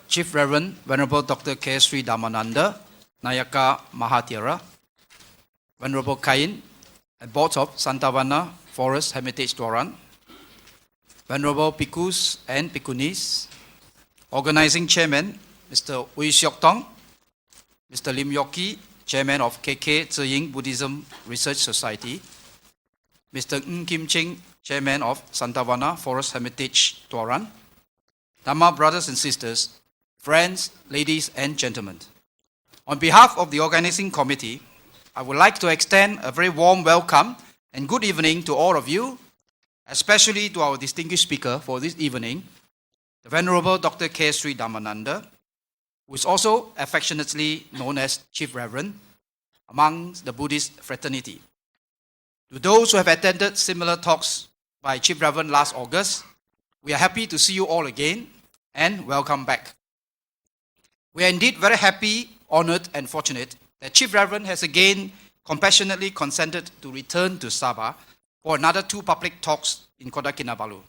Chief Reverend Venerable Dr. K. Sri Dhammananda, Nayaka Mahathira, Venerable Kain, and Board of Santavana Forest Heritage Dwaran, Venerable Bhikkhus and Bhikkhunis, Organizing Chairman Mr. Ui Siok Tong, Mr. Lim Yoki, Chairman of KK Zeying Buddhism Research Society, Mr. Ng Kim Ching, Chairman of Santavana Forest Heritage Dwaran, Dhamma brothers and sisters, friends, ladies and gentlemen. On behalf of the organizing committee, I would like to extend a very warm welcome and good evening to all of you, especially to our distinguished speaker for this evening, the Venerable Dr. K. Sri Dhammananda, who is also affectionately known as Chief Reverend among the Buddhist fraternity. To those who have attended similar talks by Chief Reverend last August, we are happy to see you all again and welcome back. We are indeed very happy, honored and fortunate that Chief Reverend has again compassionately consented to return to Sabah for another 2 public talks in Kota Kinabalu.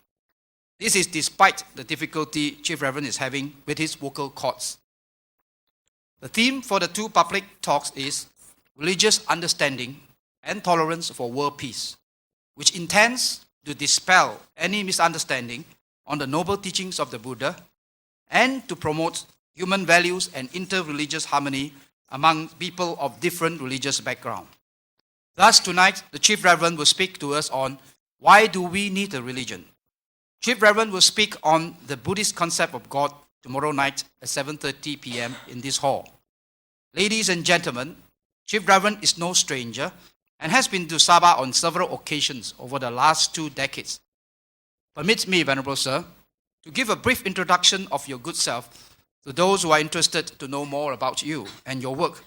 This is despite the difficulty Chief Reverend is having with his vocal cords. The theme for the 2 public talks is Religious Understanding and Tolerance for World Peace, which intends to dispel any misunderstanding on the noble teachings of the Buddha and to promote human values and inter-religious harmony among people of different religious background. Thus, tonight, the Chief Reverend will speak to us on why do we need a religion. Chief Reverend will speak on the Buddhist concept of God tomorrow night at 7:30 p.m. in this hall. Ladies and gentlemen, Chief Reverend is no stranger and has been to Sabah on several occasions over the last 2 decades. Permit me, Venerable Sir, to give a brief introduction of your good self to those who are interested to know more about you and your work.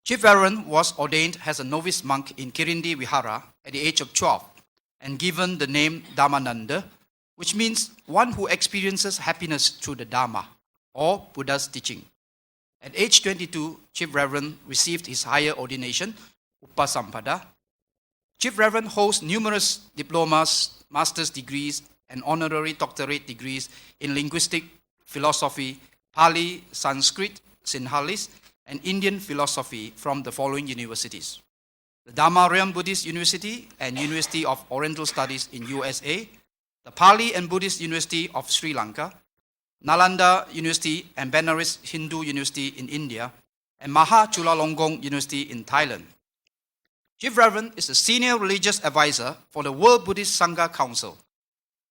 Chief Reverend was ordained as a novice monk in Kirindi Vihara at the age of 12 and given the name Dhammananda, which means one who experiences happiness through the Dharma or Buddha's teaching. At age 22, Chief Reverend received his higher ordination, Upasampada. Chief Reverend holds numerous diplomas, master's degrees, and honorary doctorate degrees in linguistic, philosophy, Pali, Sanskrit, Sinhalese, and Indian philosophy from the following universities: the Dhamma Buddhist University and University of Oriental Studies in USA, the Pali and Buddhist University of Sri Lanka, Nalanda University and Benares Hindu University in India, and Maha Chulalongkorn University in Thailand. Chief Reverend is the Senior Religious Advisor for the World Buddhist Sangha Council.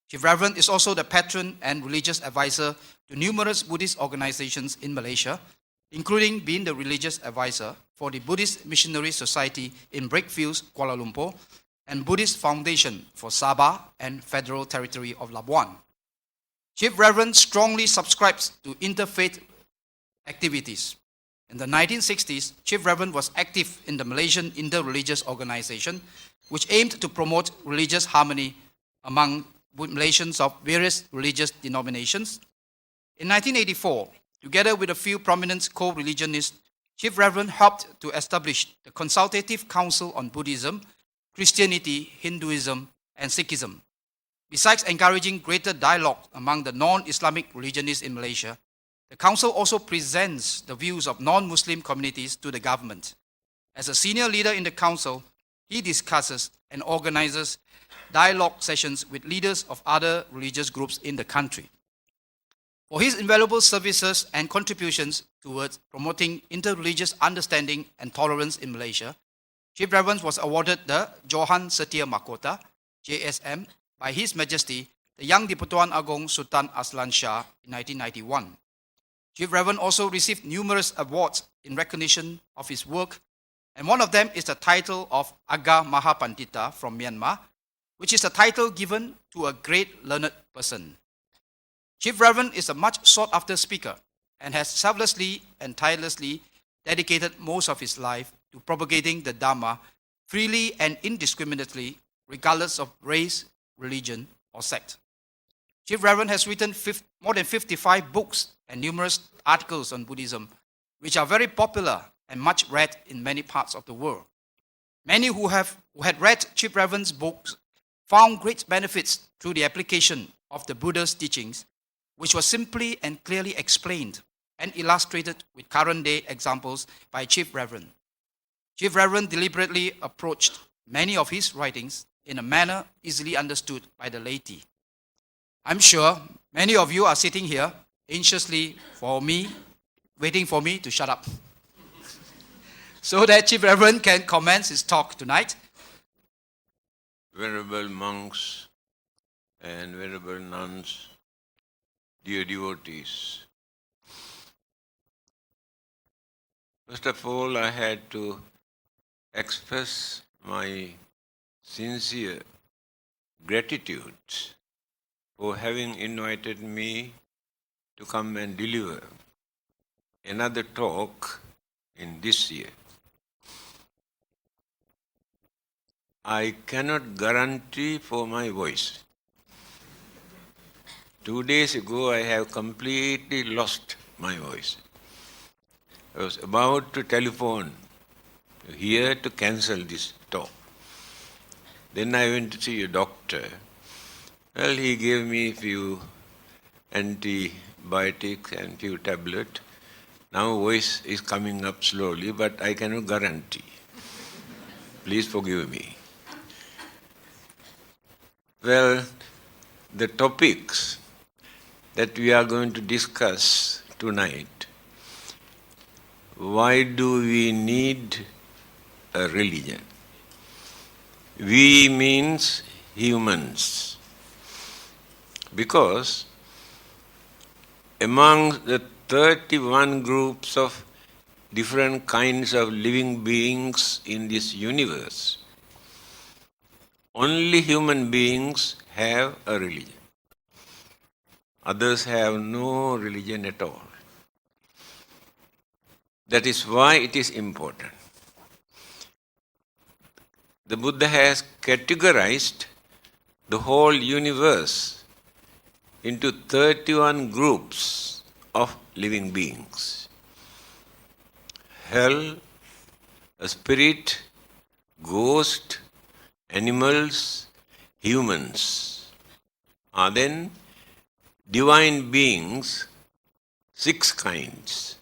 Chief Reverend is also the patron and religious advisor to numerous Buddhist organizations in Malaysia, including being the religious advisor for the Buddhist Missionary Society in Breakfields, Kuala Lumpur, and Buddhist Foundation for Sabah and Federal Territory of Labuan. Chief Reverend strongly subscribes to interfaith activities. In the 1960s, Chief Reverend was active in the Malaysian Interreligious Organization, which aimed to promote religious harmony among Malaysians of various religious denominations. In 1984, together with a few prominent co-religionists, Chief Reverend helped to establish the Consultative Council on Buddhism, Christianity, Hinduism, and Sikhism. Besides encouraging greater dialogue among the non-Islamic religionists in Malaysia, the Council also presents the views of non-Muslim communities to the government. As a senior leader in the Council, he discusses and organizes dialogue sessions with leaders of other religious groups in the country. For his invaluable services and contributions towards promoting interreligious understanding and tolerance in Malaysia, Chief Reverend was awarded the Johan Setia Mahkota, JSM, by His Majesty, the Yang di-Pertuan Agong Sultan Aslan Shah in 1991. Chief Reverend also received numerous awards in recognition of his work, and one of them is the title of Aga Mahapandita from Myanmar, which is a title given to a great learned person. Chief Reverend is a much sought-after speaker and has selflessly and tirelessly dedicated most of his life to propagating the Dharma freely and indiscriminately, regardless of race, religion, or sect. Chief Reverend has written more than 55 books and numerous articles on Buddhism, which are very popular and much read in many parts of the world. Many who had read Chief Reverend's books found great benefits through the application of the Buddha's teachings which was simply and clearly explained and illustrated with current day examples by Chief Reverend. Chief Reverend deliberately approached many of his writings in a manner easily understood by the laity. I'm sure many of you are sitting here anxiously waiting for me to shut up, so that Chief Reverend can commence his talk tonight. Venerable monks and venerable nuns, dear devotees. First of all, I had to express my sincere gratitude for having invited me to come and deliver another talk in this year. I cannot guarantee for my voice. 2 days ago, I have completely lost my voice. I was about to telephone here to cancel this talk. Then I went to see a doctor. Well, he gave me a few antibiotics and few tablets. Now voice is coming up slowly, but I cannot guarantee. Please forgive me. Well, the topics that we are going to discuss tonight. Why do we need a religion? We means humans. Because among the 31 groups of different kinds of living beings in this universe, only human beings have a religion. Others have no religion at all. That is why it is important. The Buddha has categorized the whole universe into 31 groups of living beings. Hell, a spirit, ghost, animals, humans are then divine beings, 6 kinds.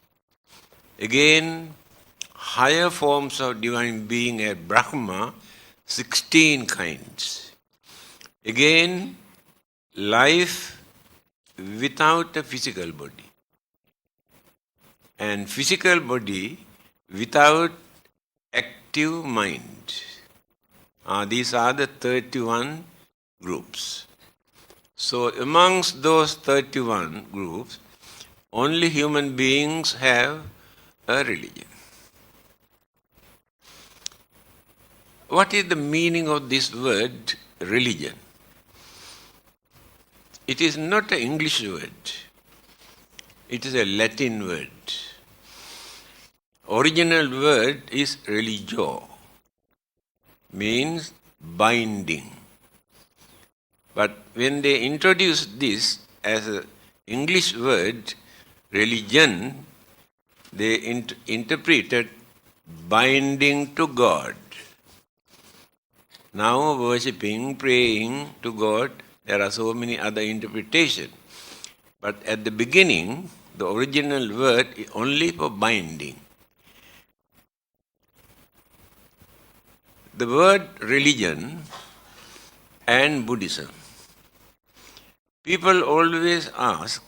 Again, higher forms of divine being at Brahma, 16 kinds. Again, life without a physical body. And physical body without active mind. These are the 31 groups. So amongst those 31 groups, only human beings have a religion. What is the meaning of this word religion? It is not an English word. It is a Latin word. Original word is religio, means binding. But when they introduced this as an English word, religion, they interpreted binding to God. Now worshipping, praying to God, there are so many other interpretations. But at the beginning, the original word is only for binding. The word religion and Buddhism. People always ask,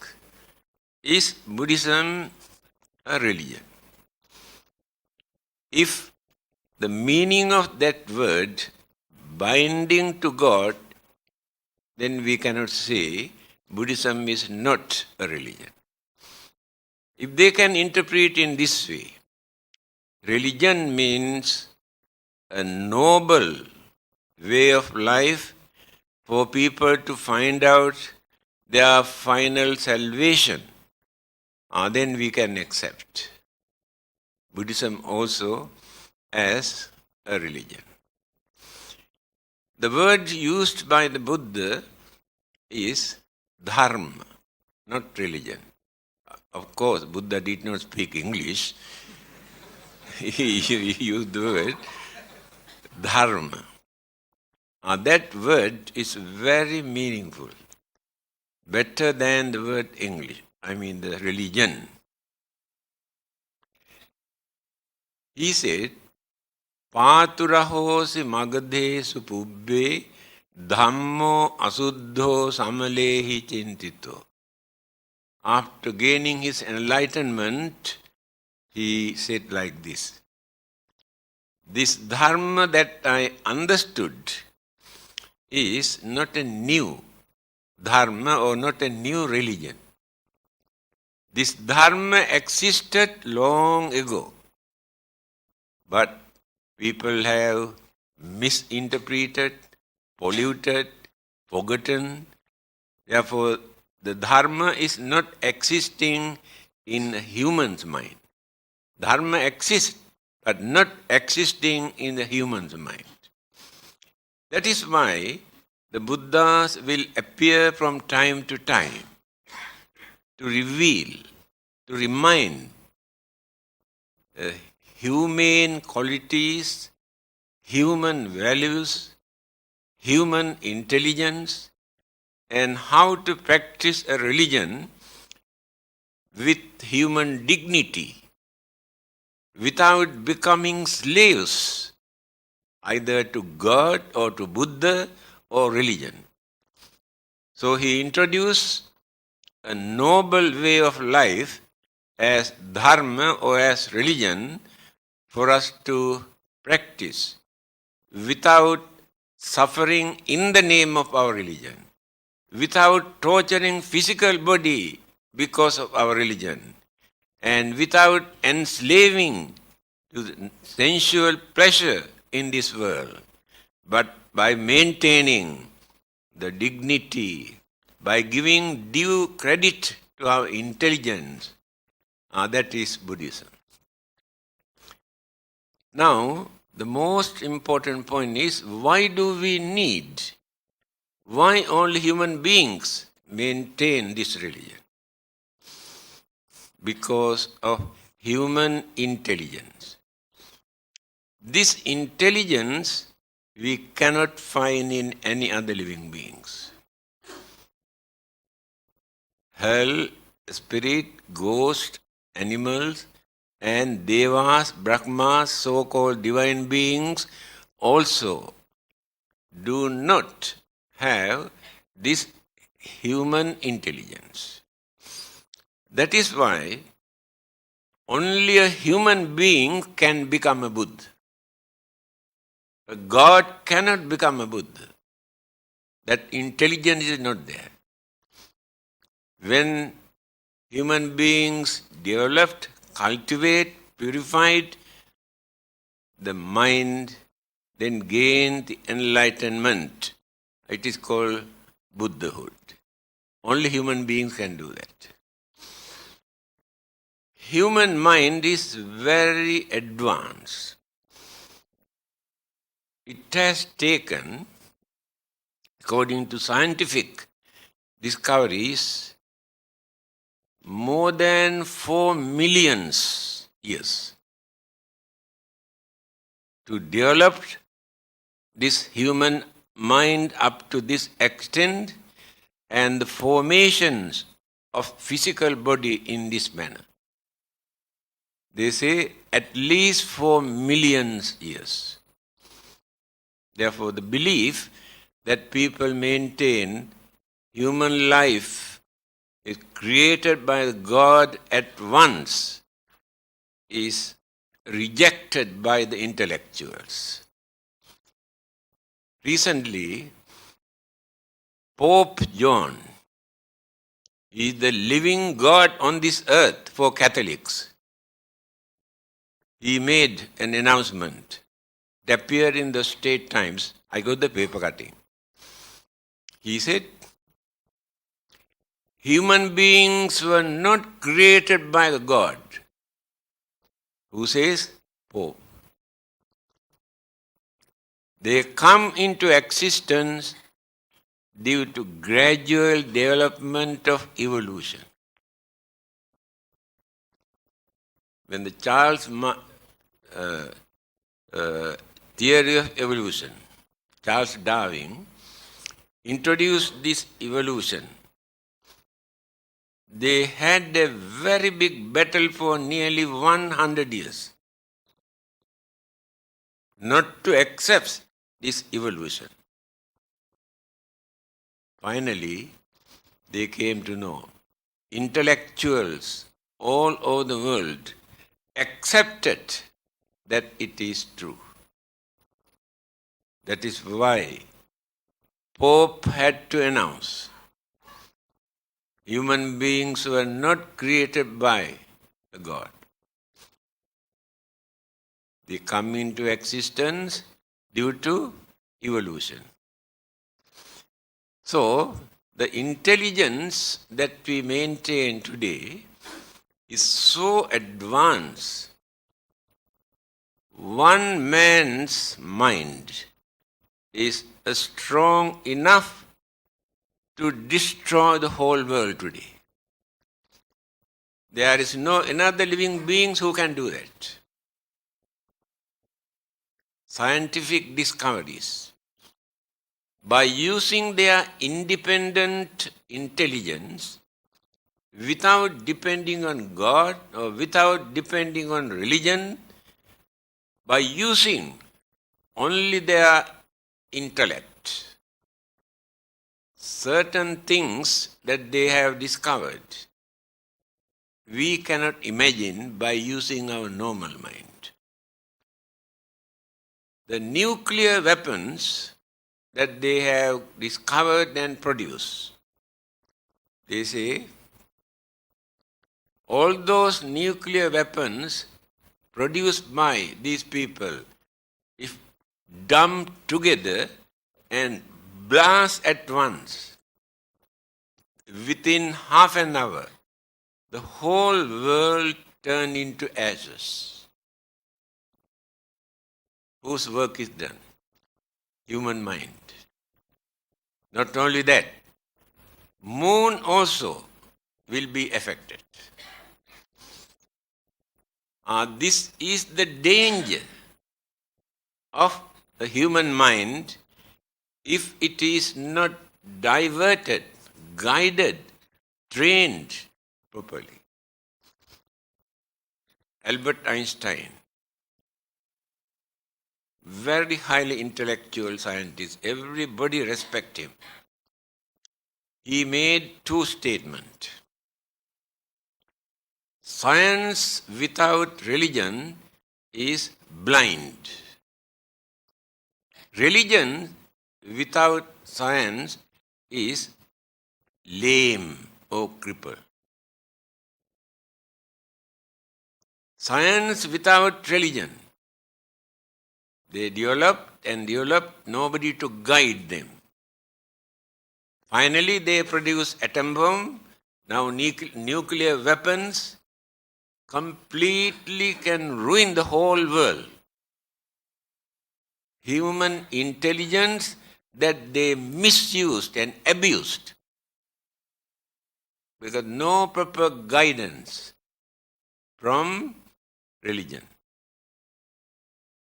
is Buddhism a religion? If the meaning of that word, binding to God, then we cannot say Buddhism is not a religion. If they can interpret in this way, religion means a noble way of life for people to find out their final salvation, then we can accept Buddhism also as a religion. The word used by the Buddha is dharma, not religion. Of course, Buddha did not speak English. He used the word dharma. That word is very meaningful. better than the word English, I mean the religion. He said, Paturahosi magadhesu pubbe dhammo asuddho samalehi chintito. After gaining his enlightenment, he said like this. This dharma that I understood is not a new dharma or not a new religion. This dharma existed long ago, but people have misinterpreted, polluted, forgotten. Therefore, the dharma is not existing in a human's mind. Dharma exists, but not existing in the human's mind. That is why the Buddhas will appear from time to time to reveal, to remind humane qualities, human values, human intelligence, and how to practice a religion with human dignity, without becoming slaves either to God or to Buddha or religion. So he introduced a noble way of life as dharma or as religion for us to practice without suffering in the name of our religion, without torturing physical body because of our religion, and without enslaving to the sensual pleasure in this world, but by maintaining the dignity, by giving due credit to our intelligence. That is Buddhism. Now, the most important point is, why do we need, why only human beings maintain this religion? Because of human intelligence. This intelligence we cannot find in any other living beings. Hell, spirit, ghost, animals, and devas, brahmas, so-called divine beings also do not have this human intelligence. That is why only a human being can become a Buddha. A God cannot become a Buddha. That intelligence is not there. When human beings developed, cultivate, purified the mind, then gain the enlightenment, it is called Buddhahood. Only human beings can do that. Human mind is very advanced. It has taken, according to scientific discoveries, more than 4 million years to develop this human mind up to this extent and the formations of physical body in this manner. They say at least 4 million years. Therefore, the belief that people maintain human life is created by God at once is rejected by the intellectuals. Recently, Pope John is the living God on this earth for Catholics. He made an announcement. It appeared in the State Times. I got the paper cutting. He said, human beings were not created by the God. Who says? Pope. They come into existence due to gradual development of evolution. When the theory of evolution, Charles Darwin, introduced this evolution, they had a very big battle for nearly 100 years not to accept this evolution. Finally, they came to know. Intellectuals all over the world accepted that it is true. That is why Pope had to announce human beings were not created by a God. They come into existence due to evolution. So, the intelligence that we maintain today is so advanced. One man's mind is strong enough to destroy the whole world today. There is no another living beings who can do that. Scientific discoveries, by using their independent intelligence without depending on God or without depending on religion, by using only their intellect, certain things that they have discovered, we cannot imagine by using our normal mind. The nuclear weapons that they have discovered and produced, they say, all those nuclear weapons produced by these people, if dumped together and blast at once, within half an hour, the whole world turned into ashes. Whose work is done? Human mind. Not only that, moon also will be affected. This is the danger of the human mind if it is not diverted, guided, trained properly. Albert Einstein, very highly intellectual scientist, everybody respect him. He made two statements. Science without religion is blind. Religion without science is lame or crippled. Science without religion, they developed and developed, nobody to guide them. Finally, they produce atom bomb, now nuclear weapons, completely can ruin the whole world. Human intelligence that they misused and abused because no proper guidance from religion.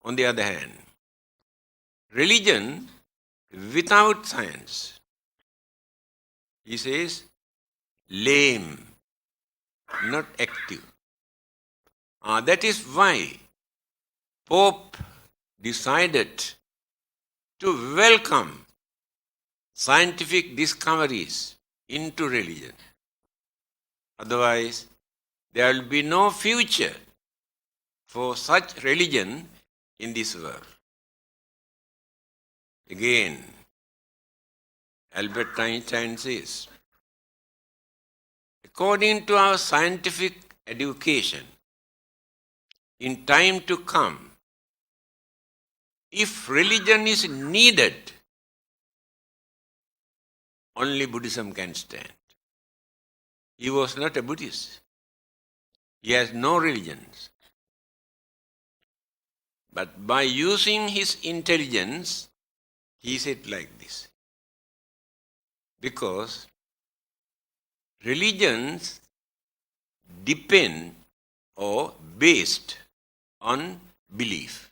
On the other hand, religion without science, he says, lame, not active. That is why Pope decided to welcome scientific discoveries into religion. Otherwise, there will be no future for such religion in this world. Again, Albert Einstein says, according to our scientific education, in time to come, if religion is needed, only Buddhism can stand. He was not a Buddhist. He has no religions. But by using his intelligence, he said like this. Because religions depend or based on belief.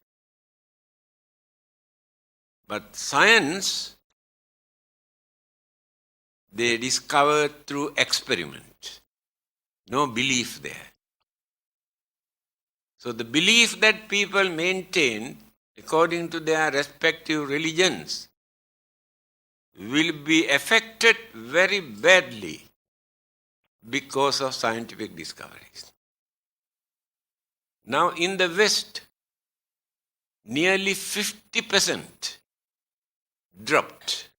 But science, they discover through experiment. No belief there. So the belief that people maintain according to their respective religions will be affected very badly because of scientific discoveries. Now in the West, nearly 50% dropped.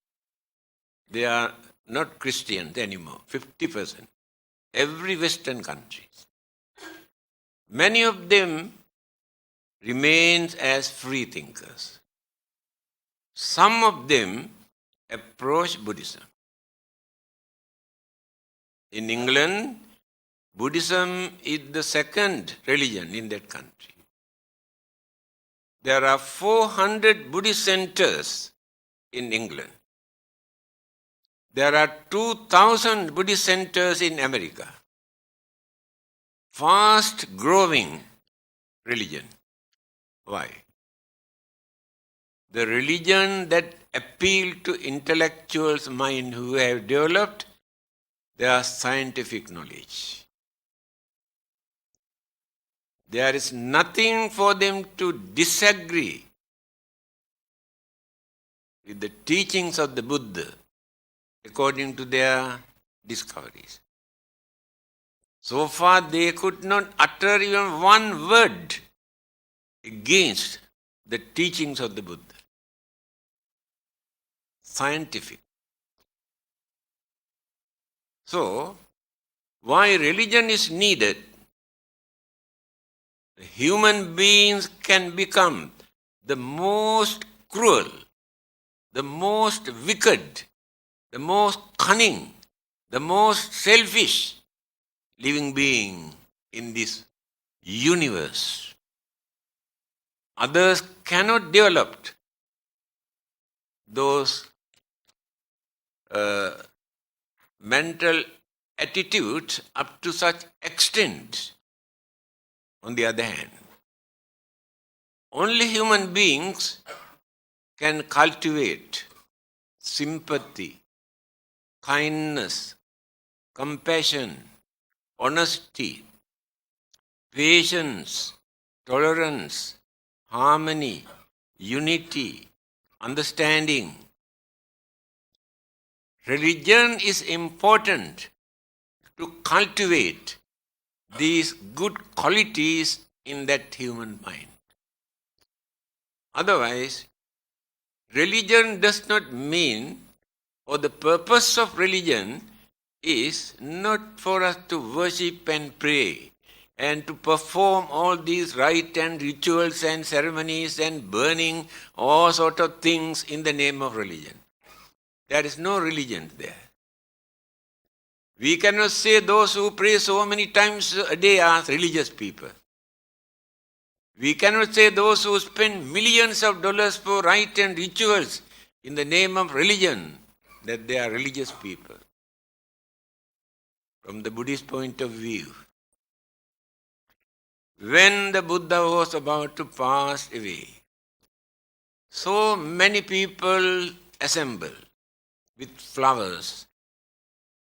They are not Christians anymore, 50%. Every Western country. Many of them remain as free thinkers. Some of them approach Buddhism. In England, Buddhism is the second religion in that country. There are 400 Buddhist centers in England. There are 2,000 Buddhist centers in America. Fast growing religion. Why? The religion that appealed to intellectuals' mind who have developed their scientific knowledge. There is nothing for them to disagree with the teachings of the Buddha according to their discoveries. So far they could not utter even one word against the teachings of the Buddha. Scientific. So, why religion is needed? Human beings can become the most cruel, the most wicked, the most cunning, the most selfish living being in this universe. Others cannot develop those mental attitudes up to such extent. On the other hand, only human beings can cultivate sympathy, kindness, compassion, honesty, patience, tolerance, harmony, unity, understanding. Religion is important to cultivate these good qualities in that human mind. Otherwise, religion does not mean, or the purpose of religion is not for us to worship and pray and to perform all these rites and rituals and ceremonies and burning all sort of things in the name of religion. There is no religion there. We cannot say those who pray so many times a day are religious people. We cannot say those who spend millions of dollars for rites and rituals in the name of religion that they are religious people. From the Buddhist point of view, when the Buddha was about to pass away, so many people assembled with flowers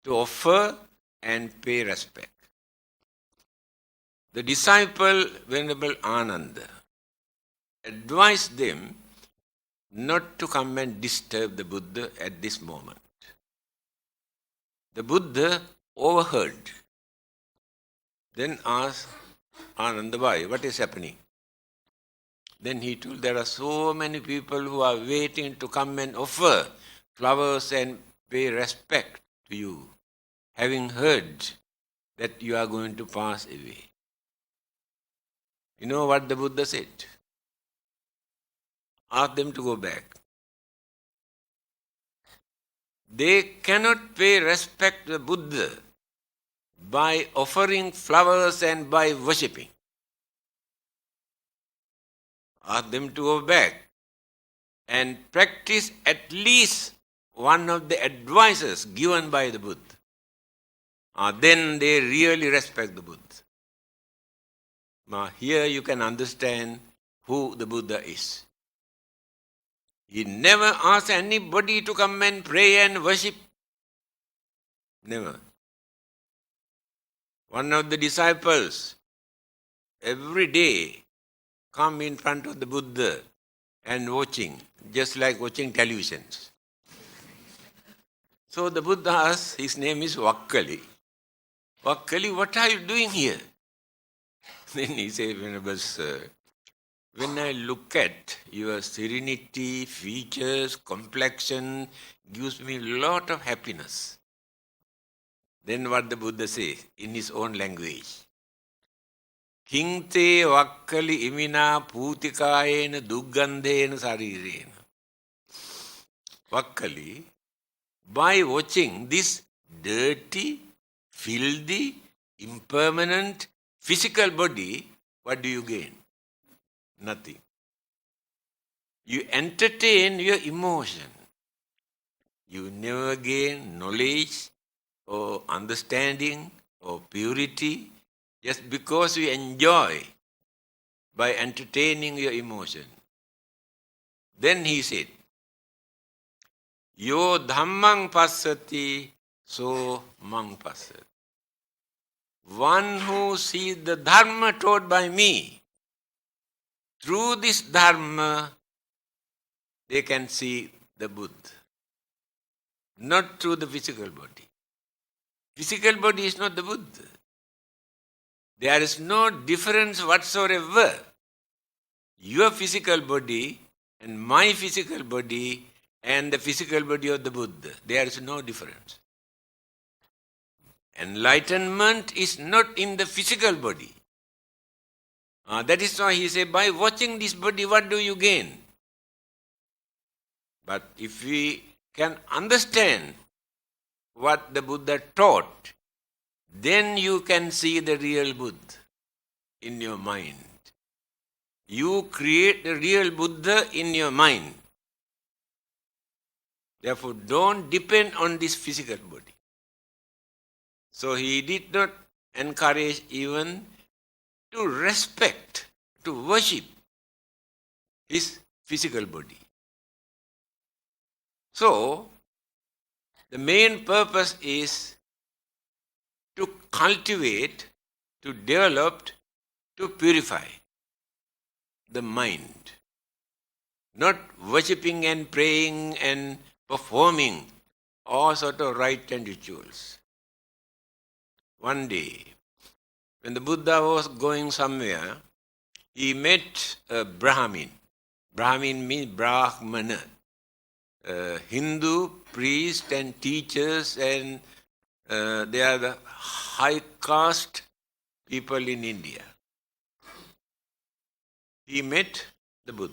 to offer and pay respect. The disciple, Venerable Ananda, advised them not to come and disturb the Buddha at this moment. The Buddha overheard, then asked Ananda, why? What is happening? Then he told, there are so many people who are waiting to come and offer flowers and pay respect to you, having heard that you are going to pass away. You know what the Buddha said? Ask them to go back. They cannot pay respect to the Buddha by offering flowers and by worshipping. Ask them to go back and practice at least one of the advices given by the Buddha. Then they really respect the Buddha. Now here you can understand who the Buddha is. He never asked anybody to come and pray and worship. Never. One of the disciples every day come in front of the Buddha and watching, just like watching televisions. So the Buddha asks, his name is Vakkali. Vakkali, what are you doing here? Then he said, Venerable Sir, when I look at your serenity, features, complexion, gives me a lot of happiness. Then what the Buddha says in his own language? Kinte vakkali imina putikayena duggandhena sarirena. Vakkali, by watching this dirty, filthy, impermanent physical body, what do you gain? Nothing. You entertain your emotion. You never gain knowledge or understanding or purity just because you enjoy by entertaining your emotion. Then he said, Yo dhammang passati, so mang passati. One who sees the dharma taught by me, through this dharma, they can see the Buddha. Not through the physical body. Physical body is not the Buddha. There is no difference whatsoever. Your physical body and my physical body and the physical body of the Buddha. There is no difference. Enlightenment is not in the physical body. That is why he said, by watching this body, what do you gain? But if we can understand what the Buddha taught, then you can see the real Buddha in your mind. You create the real Buddha in your mind. Therefore, don't depend on this physical body. So he did not encourage even to respect, to worship his physical body. So, the main purpose is to cultivate, to develop, to purify the mind. Not worshipping and praying and performing all sort of rite and rituals. One day, when the Buddha was going somewhere, he met a Brahmin. Brahmin means Brahmana. Hindu priests and teachers, and they are the high caste people in India. He met the Buddha.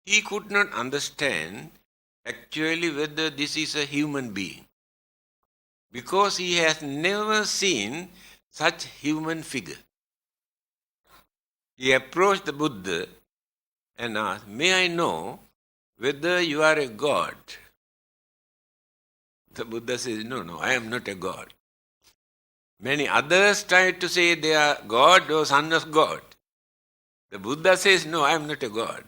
He could not understand actually whether this is a human being, because he has never seen such human figure. He approached the Buddha and asked, may I know whether you are a god? The Buddha says, no, I am not a god. Many others try to say they are God or son of God. The Buddha says, no, I am not a god.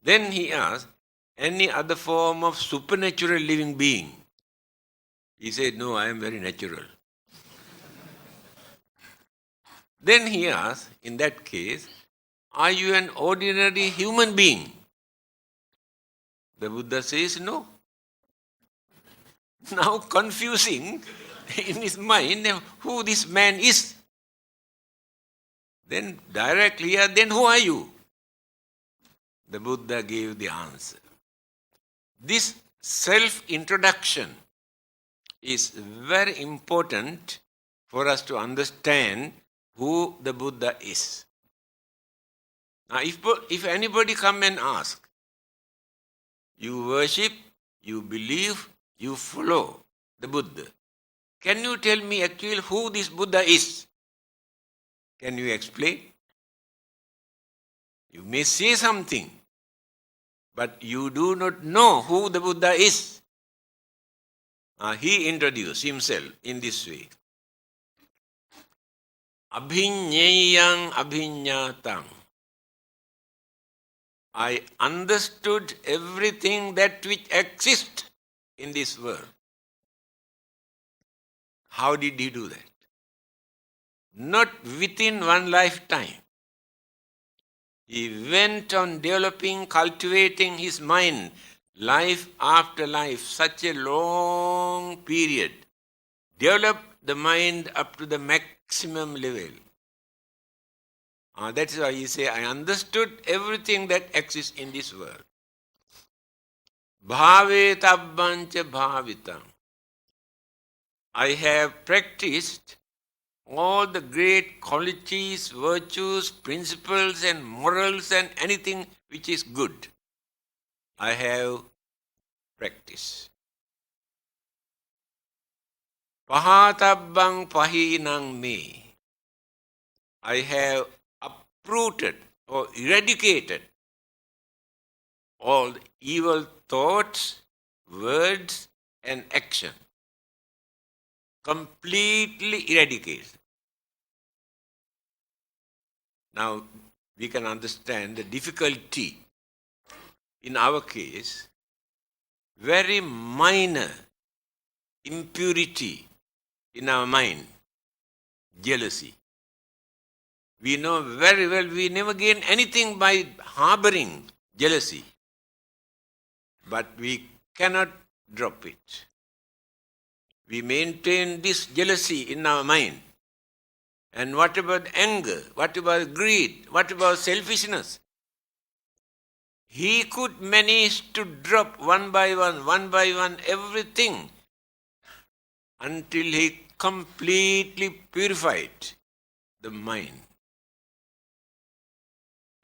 Then he asked, any other form of supernatural living being? He said, no, I am very natural. Then he asked, in that case, are you an ordinary human being? The Buddha says, no. Now confusing in his mind who this man is. Then directly, then who are you? The Buddha gave the answer. This self-introduction is very important for us to understand who the Buddha is. Now, if anybody come and ask, you worship, you believe, you follow the Buddha, can you tell me actually who this Buddha is? Can you explain? You may say something, but you do not know who the Buddha is. He introduced himself in this way. Abhinyayang abhinyatang. I understood everything that which exists in this world. How did he do that? Not within one lifetime. He went on developing, cultivating his mind, life after life, such a long period. Developed the mind up to the maximum level. That is why he says, I understood everything that exists in this world. Bhavetabbancha bhavitam. I have practiced all the great qualities, virtues, principles and morals and anything which is good. I have practiced. Pahatabbang pahinang me. I have uprooted or eradicated all evil thoughts, words and action. Completely eradicated. Now we can understand the difficulty. In our case, very minor impurity in our mind, jealousy. We know very well we never gain anything by harboring jealousy. But we cannot drop it. We maintain this jealousy in our mind. And what about anger? What about greed? What about selfishness? He could manage to drop one by one, everything until he completely purified the mind.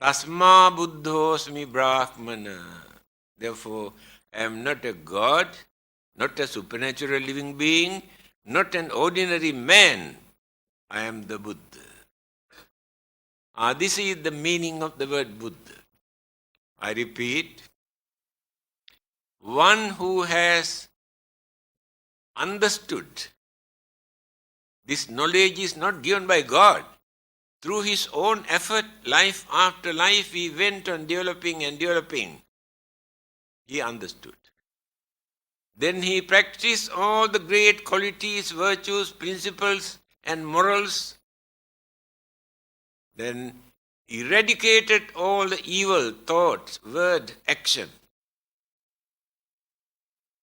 Tasma buddhosmi brahmana. Therefore, I am not a god, not a supernatural living being, not an ordinary man. I am the Buddha. This is the meaning of the word Buddha. I repeat, one who has understood this knowledge is not given by God. Through his own effort, life after life, he went on developing and developing. He understood. Then he practiced all the great qualities, virtues, principles and morals. Then eradicated all the evil thoughts, word, action.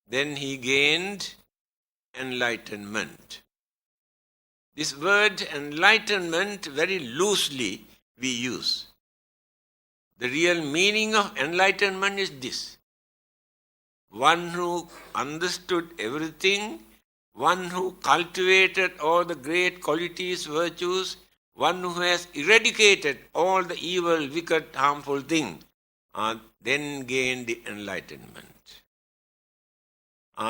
Then he gained enlightenment. This word enlightenment very loosely we use. The real meaning of enlightenment is this. One who understood everything, one who cultivated all the great qualities, virtues, one who has eradicated all the evil, wicked, harmful things, then gained the enlightenment.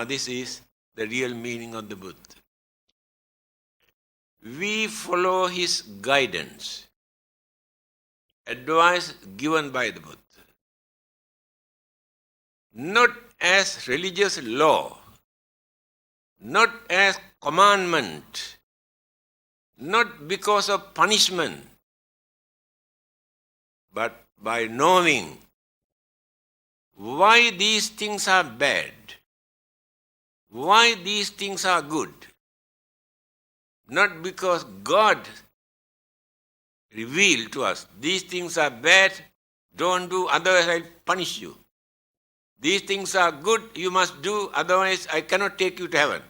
This is the real meaning of the Buddha. We follow his guidance, advice given by the Buddha. Not as religious law, not as commandment, not because of punishment, but by knowing why these things are bad, why these things are good. Not because God revealed to us, these things are bad, don't do, otherwise I'll punish you. These things are good, you must do, otherwise I cannot take you to heaven.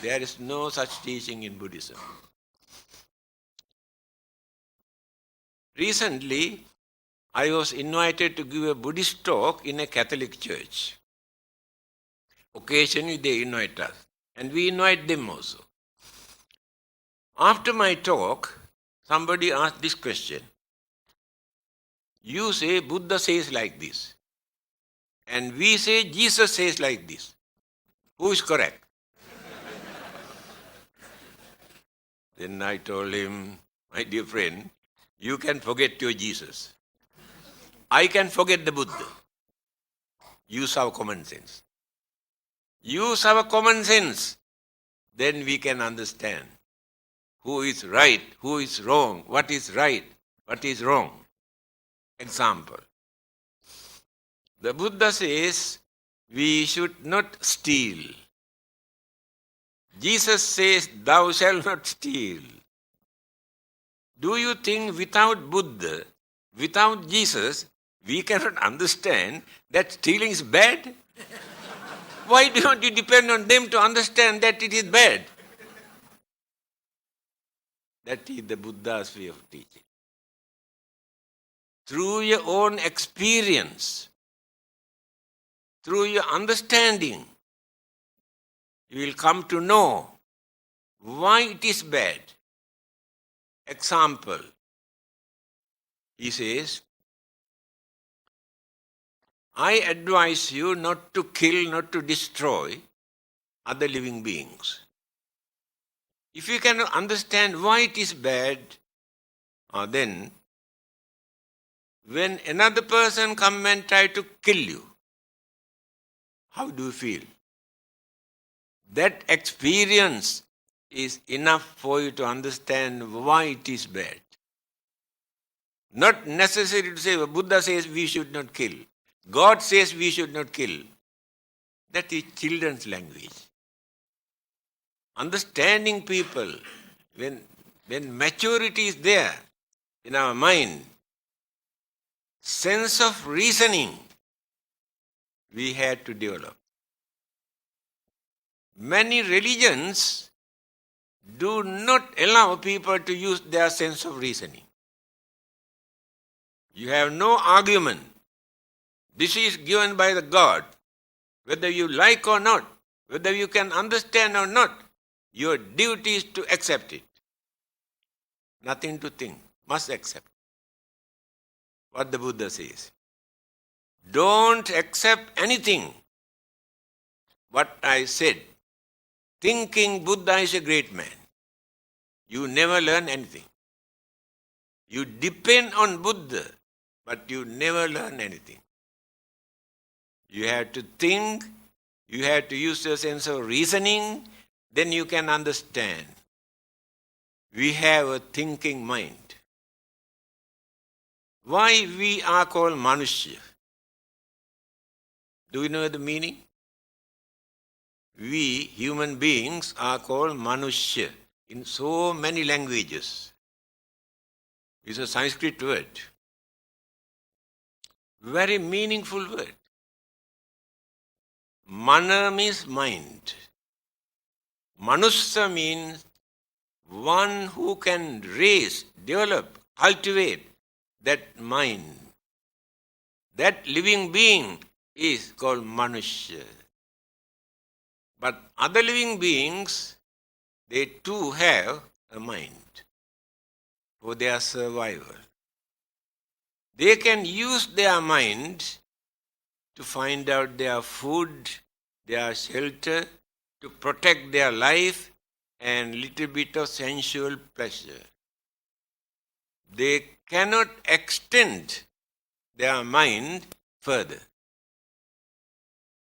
There is no such teaching in Buddhism. Recently, I was invited to give a Buddhist talk in a Catholic church. Occasionally they invite us, and we invite them also. After my talk, somebody asked this question. You say Buddha says like this, and we say Jesus says like this. Who is correct? Then I told him, my dear friend, you can forget your Jesus. I can forget the Buddha. Use our common sense. Use our common sense. Then we can understand who is right, who is wrong, what is right, what is wrong. Example. The Buddha says we should not steal. Jesus says, thou shalt not steal. Do you think without Buddha, without Jesus, we cannot understand that stealing is bad? Why do not you depend on them to understand that it is bad? That is the Buddha's way of teaching. Through your own experience, through your understanding, you will come to know why it is bad. Example, he says, I advise you not to kill, not to destroy other living beings. If you cannot understand why it is bad, then when another person come and try to kill you, how do you feel? That experience is enough for you to understand why it is bad. Not necessary to say, Buddha says we should not kill. God says we should not kill. That is children's language. Understanding people, when maturity is there in our mind, sense of reasoning we had to develop. Many religions do not allow people to use their sense of reasoning. You have no argument. This is given by the God. Whether you like or not, whether you can understand or not, your duty is to accept it. Nothing to think. Must accept. What the Buddha says. Don't accept anything what I said. Thinking Buddha is a great man. You never learn anything. You depend on Buddha, but you never learn anything. You have to think, you have to use your sense of reasoning, then you can understand. We have a thinking mind. Why we are called Manushya? Do you know the meaning? We, human beings, are called Manushya in so many languages. It's a Sanskrit word. Very meaningful word. Mana means mind. Manusya means one who can raise, develop, cultivate that mind. That living being is called Manushya. But other living beings, they too have a mind for their survival. They can use their mind to find out their food, their shelter, to protect their life and little bit of sensual pleasure. They cannot extend their mind further.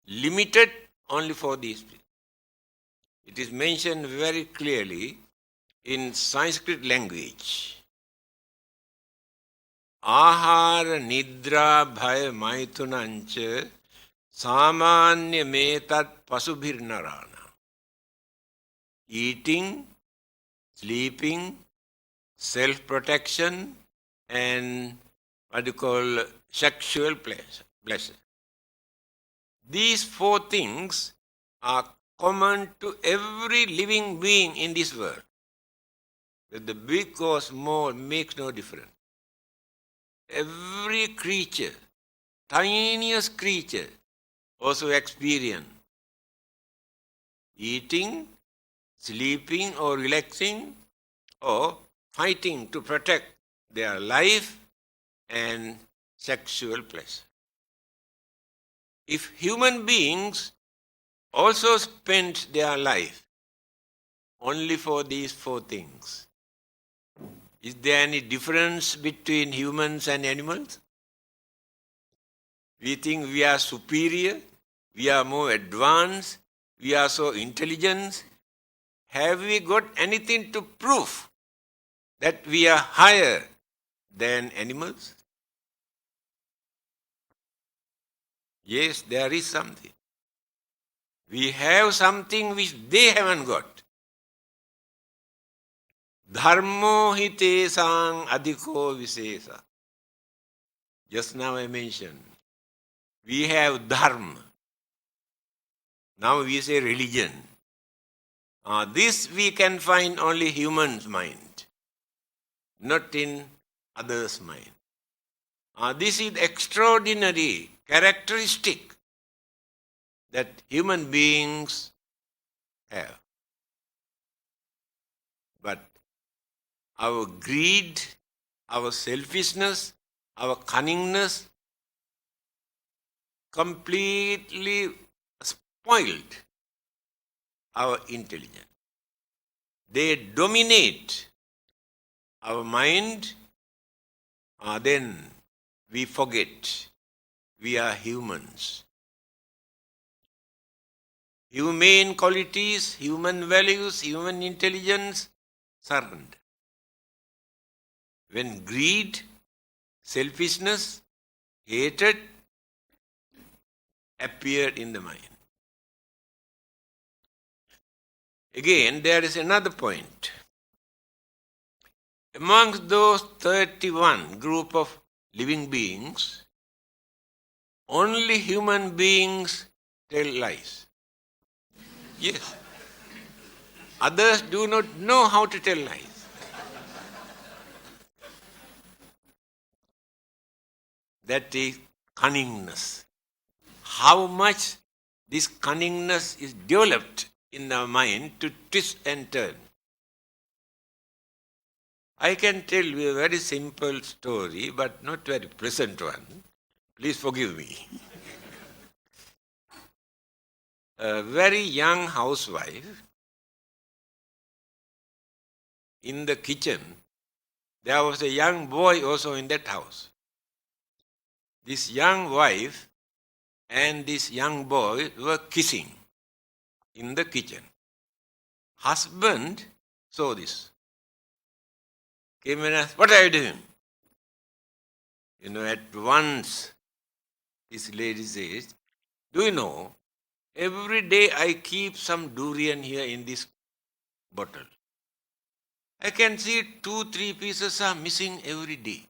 Limited only for these people. It is mentioned very clearly in Sanskrit language. Ahara nidra bhaya maitunancha samanya metat pasubhir narana. Eating, sleeping, self-protection, and what you call sexual pleasure. These four things are common to every living being in this world. Whether big or small makes no difference. Every creature, tiniest creature, also experience eating, sleeping or relaxing, or fighting to protect their life and sexual pleasure. If human beings also spend their life only for these four things, is there any difference between humans and animals? We think we are superior, we are more advanced, we are so intelligent. Have we got anything to prove that we are higher than animals? Yes, there is something. We have something which they haven't got. Dharmo hite sang adhiko visesa. Just now I mentioned. We have dharma. Now we say religion. This we can find only human's mind, not in others' mind. This is extraordinary characteristic that human beings have. But our greed, our selfishness, our cunningness completely spoiled our intelligence. They dominate our mind, then we forget we are humans. Humane qualities, human values, human intelligence surrender. When greed, selfishness, hatred appear in the mind. Again, there is another point. Amongst those 31 group of living beings, only human beings tell lies. Yes. Others do not know how to tell lies. That is cunningness. How much this cunningness is developed in our mind to twist and turn. I can tell you a very simple story, but not very pleasant one. Please forgive me. A very young housewife, in the kitchen, there was a young boy also in that house. This young wife and this young boy were kissing in the kitchen. Husband saw this. Came and asked, "What are you doing?" At once this lady says, "Do you know, every day I keep some durian here in this bottle. I can see 2-3 pieces are missing every day.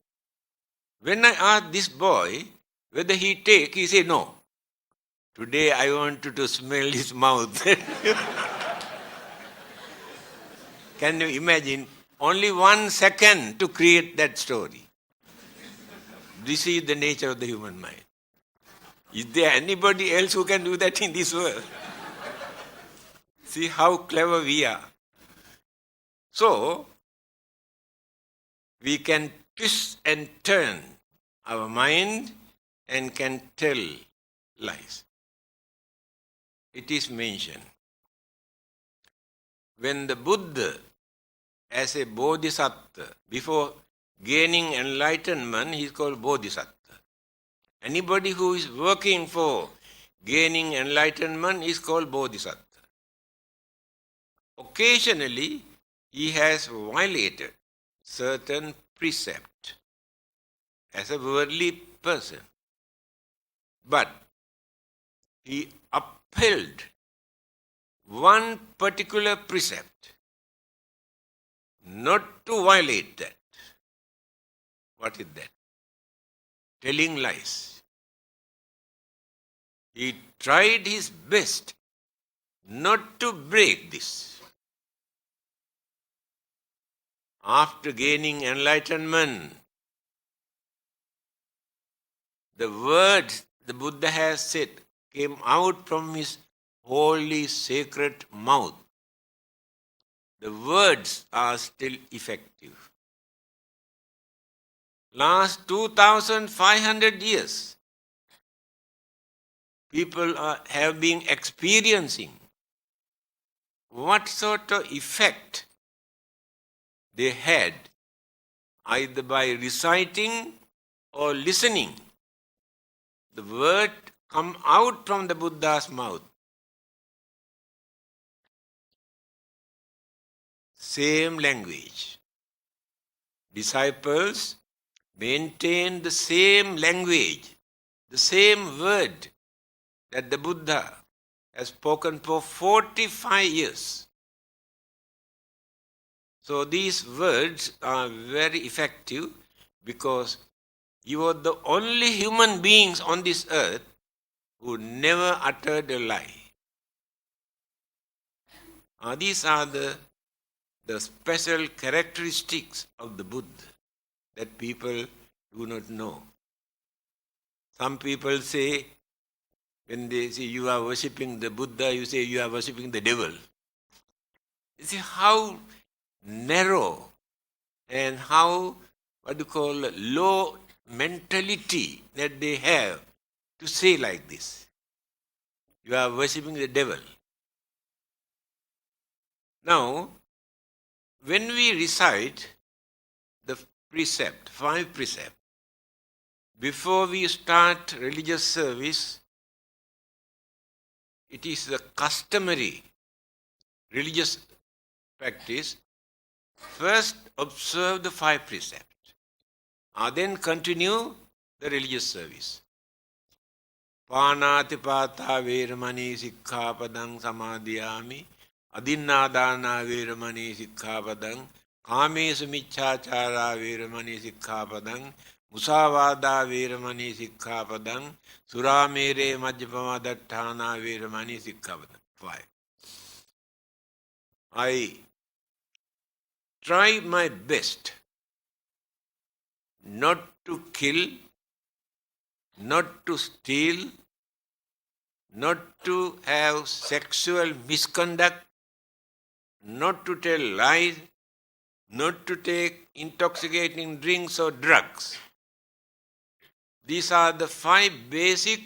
When I ask this boy whether he say no. Today I want to smell his mouth." Can you imagine? Only 1 second to create that story. This is the nature of the human mind. Is there anybody else who can do that in this world? See how clever we are. So, we can twist and turn our mind and can tell lies. It is mentioned. When the Buddha, as a bodhisattva, before gaining enlightenment, he is called bodhisattva. Anybody who is working for gaining enlightenment is called bodhisattva. Occasionally, he has violated certain precept as a worldly person. But he upheld one particular precept, not to violate that. What is that? Telling lies. He tried his best not to break this. After gaining enlightenment, the words the Buddha has said came out from his holy sacred mouth. The words are still effective. Last 2,500 years, people have been experiencing what sort of effect they had either by reciting or listening. The word come out from the Buddha's mouth. Same language. Disciples maintain the same language, the same word that the Buddha has spoken for 45 years. So these words are very effective because you are the only human beings on this earth who never uttered a lie. These are the special characteristics of the Buddha that people do not know. Some people say, when they say you are worshipping the Buddha, you say you are worshipping the devil. You see how narrow and how, low mentality that they have to say like this. You are worshipping the devil. Now, when we recite the precept, 5 precepts, before we start religious service, it is the customary religious practice. First observe the 5 precepts, then continue the religious service. Pānātipātā veramani sikkhapadang samadhiyāmi adinnādāna veramani sikkhapadang kāmesu miccācārā veramani sikkhapadang musāvādā veramani sikkhapadang surāmere majjapamadaṭṭhāna veramani sikkhapadang. 5. I try my best not to kill, not to steal, not to have sexual misconduct, not to tell lies, not to take intoxicating drinks or drugs. These are the 5 basic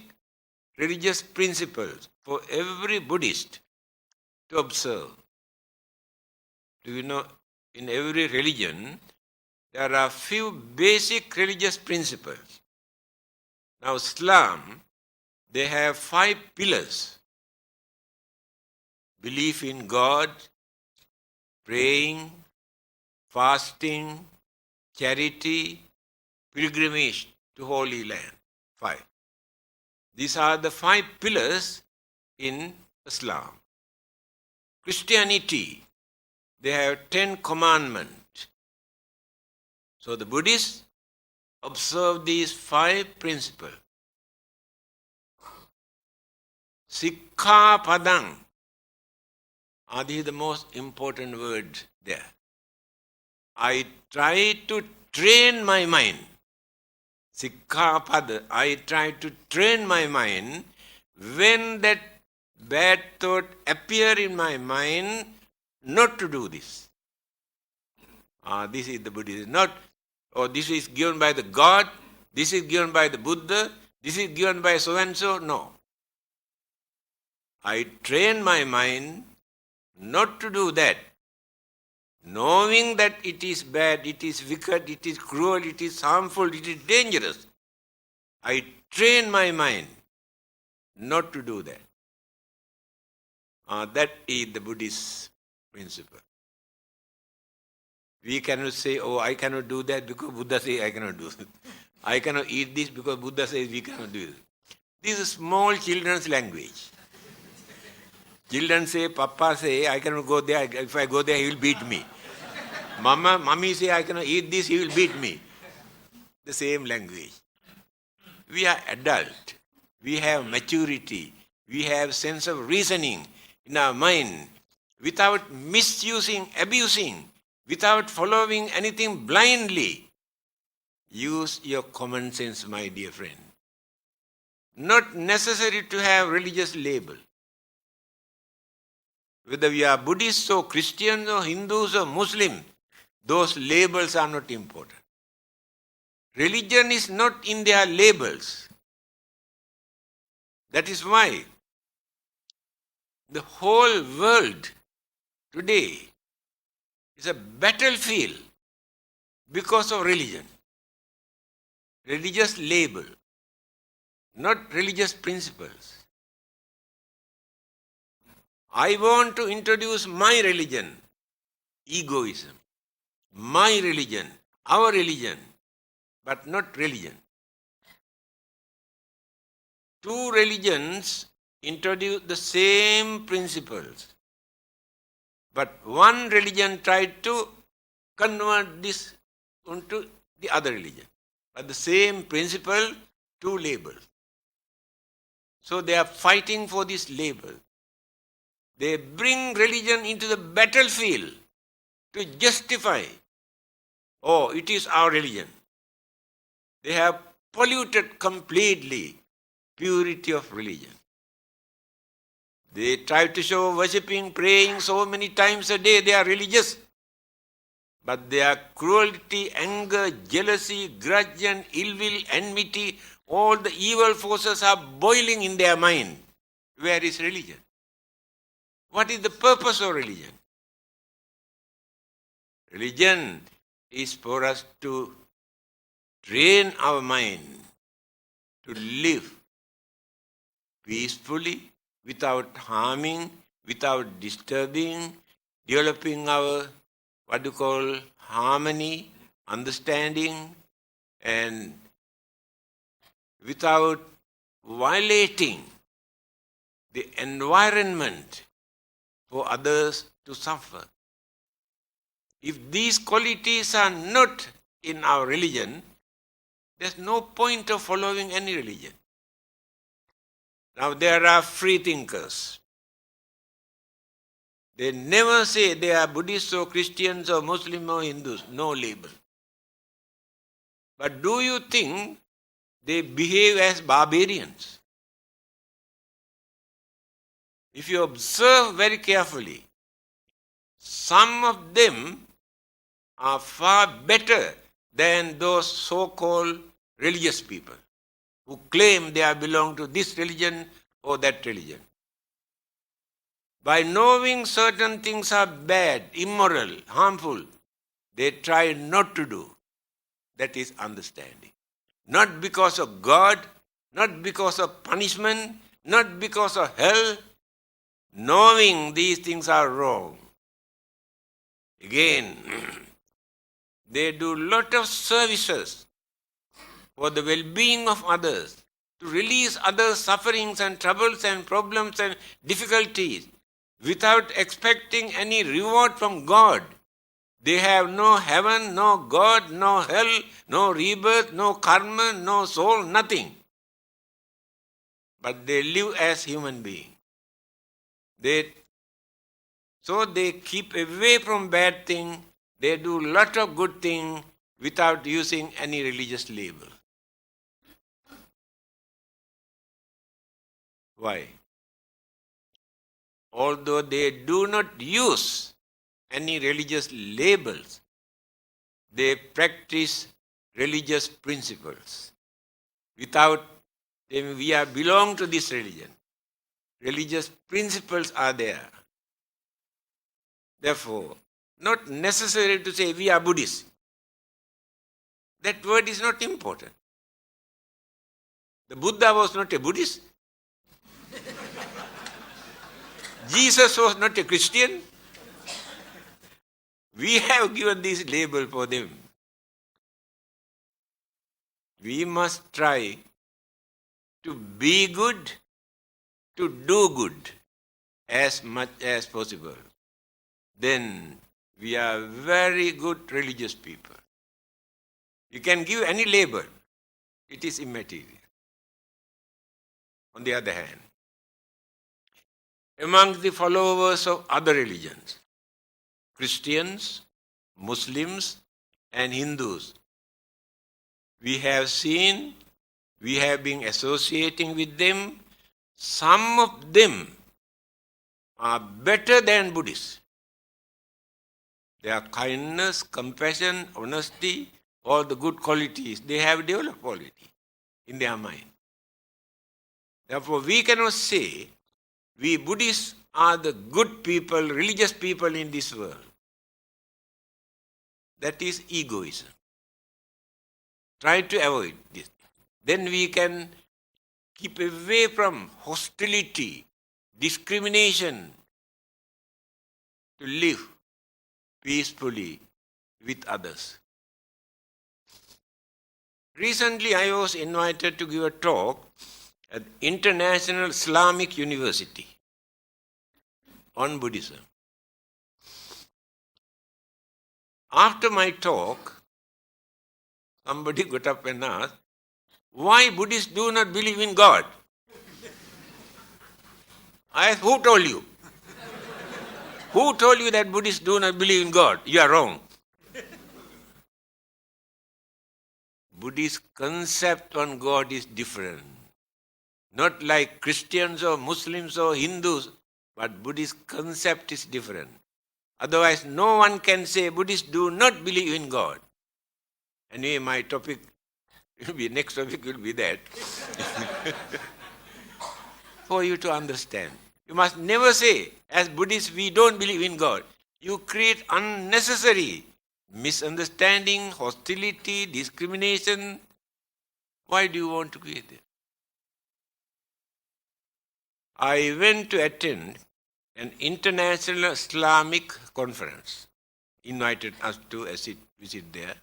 religious principles for every Buddhist to observe. Do you know, in every religion, there are few basic religious principles. Now, Islam, they have 5 pillars. Belief in God, praying, fasting, charity, pilgrimage to Holy Land. 5. These are the 5 pillars in Islam. Christianity, they have 10 commandments. So the Buddhists observe these 5 principles. Sikkhapadang. This is the most important word there. I try to train my mind. Sikkhapada. I try to train my mind. When that bad thought appear in my mind, not to do this. This is the Buddhism. Not, this is given by the God, this is given by the Buddha, this is given by so and so. No. I train my mind not to do that. Knowing that it is bad, it is wicked, it is cruel, it is harmful, it is dangerous. I train my mind not to do that. That is the Buddhist principle. We cannot say, I cannot do that because Buddha says I cannot do it. I cannot eat this because Buddha says we cannot do it. This is small children's language. Children say, Papa say, I cannot go there. If I go there, he will beat me. Mommy say, I cannot eat this, he will beat me. The same language. We are adult. We have maturity. We have sense of reasoning in our mind. Without misusing, abusing, without following anything blindly. Use your common sense, my dear friend. Not necessary to have religious label. Whether we are Buddhists or Christians or Hindus or Muslims, those labels are not important. Religion is not in their labels. That is why the whole world today is a battlefield because of religion. Religious label, not religious principles. I want to introduce my religion, egoism. My religion, our religion, but not religion. 2 religions introduced the same principles. But one religion tried to convert this into the other religion. But the same principle, two labels. So they are fighting for this label. They bring religion into the battlefield to justify, oh, it is our religion. They have polluted completely purity of religion. They try to show worshipping, praying so many times a day they are religious. But their cruelty, anger, jealousy, grudge and ill will, enmity, all the evil forces are boiling in their mind. Where is religion? What is the purpose of religion? Religion is for us to train our mind to live peacefully, without harming, without disturbing, developing our, what you call, harmony, understanding, and without violating the environment for others to suffer. If these qualities are not in our religion, there's no point of following any religion. Now there are free thinkers. They never say they are Buddhists or Christians or Muslims or Hindus, no label. But do you think they behave as barbarians? If you observe very carefully, some of them are far better than those so-called religious people who claim they belong to this religion or that religion. By knowing certain things are bad, immoral, harmful, they try not to do. That is understanding. Not because of God, not because of punishment, not because of hell, knowing these things are wrong. Again, they do lot of services for the well-being of others, to release others' sufferings and troubles and problems and difficulties without expecting any reward from God. They have no heaven, no God, no hell, no rebirth, no karma, no soul, nothing. But they live as human beings. So they keep away from bad things. They do lot of good things without using any religious label. Why? Although they do not use any religious labels, they practice religious principles. Without them, we belong to this religion. Religious principles are there. Therefore, not necessary to say we are Buddhists. That word is not important. The Buddha was not a Buddhist. Jesus was not a Christian. We have given this label for them. We must try to be good, to do good as much as possible. Then we are very good religious people. You can give any label. It is immaterial. On the other hand, among the followers of other religions, Christians, Muslims, and Hindus, we have been associating with them. Some of them are better than Buddhists. Their kindness, compassion, honesty, all the good qualities, they have developed quality in their mind. Therefore, we cannot say we Buddhists are the good people, religious people in this world. That is egoism. Try to avoid this. Then we can keep away from hostility, discrimination, to live peacefully with others. Recently, I was invited to give a talk at International Islamic University on Buddhism. After my talk, somebody got up and asked, why Buddhists do not believe in God? I asked, who told you? Who told you that Buddhists do not believe in God? You are wrong. Buddhist concept on God is different. Not like Christians or Muslims or Hindus, but Buddhist concept is different. Otherwise, no one can say Buddhists do not believe in God. Anyway, my topic will be, next topic will be that. For you to understand. You must never say, as Buddhists, we don't believe in God. You create unnecessary misunderstanding, hostility, discrimination. Why do you want to create it? I went to attend an international Islamic conference. Invited us to visit there.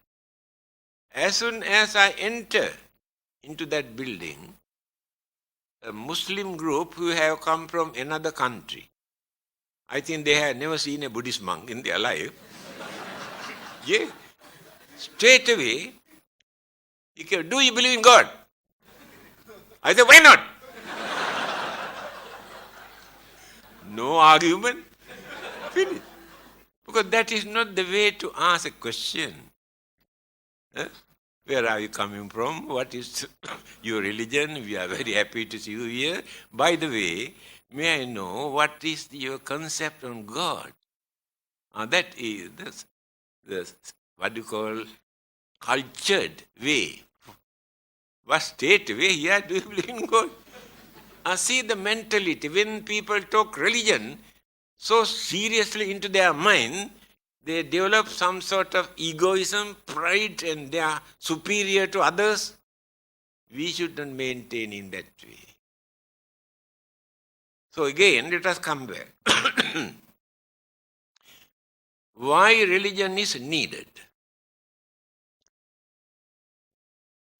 As soon as I enter into that building, a Muslim group who have come from another country. I think they had never seen a Buddhist monk in their life. Yeah. Straight away, he came, do you believe in God? I said, why not? No argument. Finish. Because that is not the way to ask a question. Where are you coming from? What is your religion? We are very happy to see you here. By the way, may I know what is your concept on God? That is the what you call cultured way. What state way here do you believe in God? See the mentality. When people talk religion so seriously into their mind, they develop some sort of egoism, pride, and they are superior to others. We should not maintain in that way. So again, let us come back. Why religion is needed?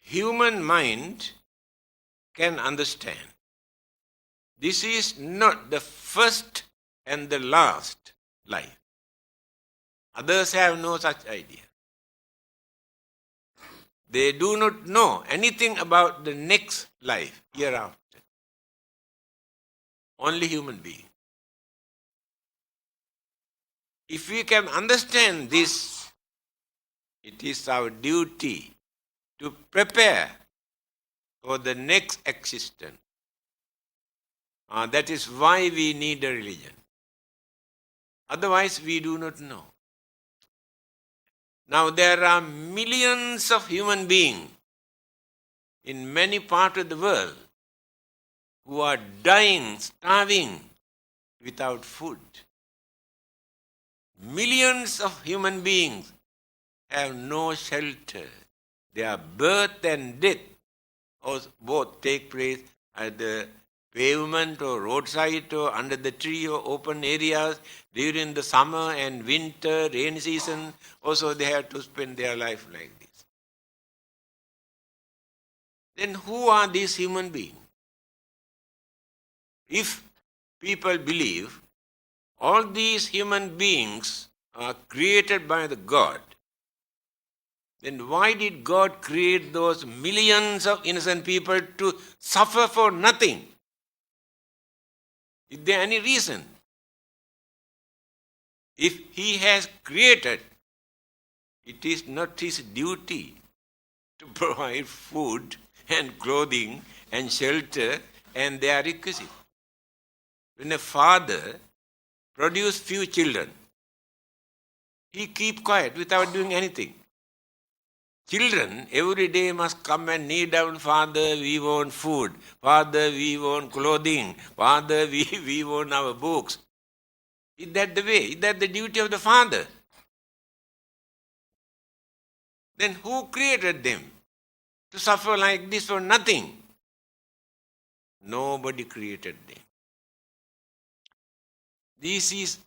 Human mind can understand. This is not the first and the last life. Others have no such idea. They do not know anything about the next life, hereafter. Only human being. If we can understand this, it is our duty to prepare for the next existence. That is why we need a religion. Otherwise, we do not know. Now, there are millions of human beings in many parts of the world who are dying, starving, without food. Millions of human beings have no shelter. Their birth and death both take place at the pavement or roadside or under the tree or open areas during the summer and winter, rainy season. Also they have to spend their life like this. Then who are these human beings? If people believe all these human beings are created by the God, then why did God create those millions of innocent people to suffer for nothing? Is there any reason? If He has created, it is not His duty to provide food and clothing and shelter and their requisite. When a father produces few children, he keep quiet without doing anything. Children every day must come and kneel down, Father, we want food. Father, we want clothing. Father, we want our books. Is that the way? Is that the duty of the father? Then who created them to suffer like this for nothing? Nobody created them. This is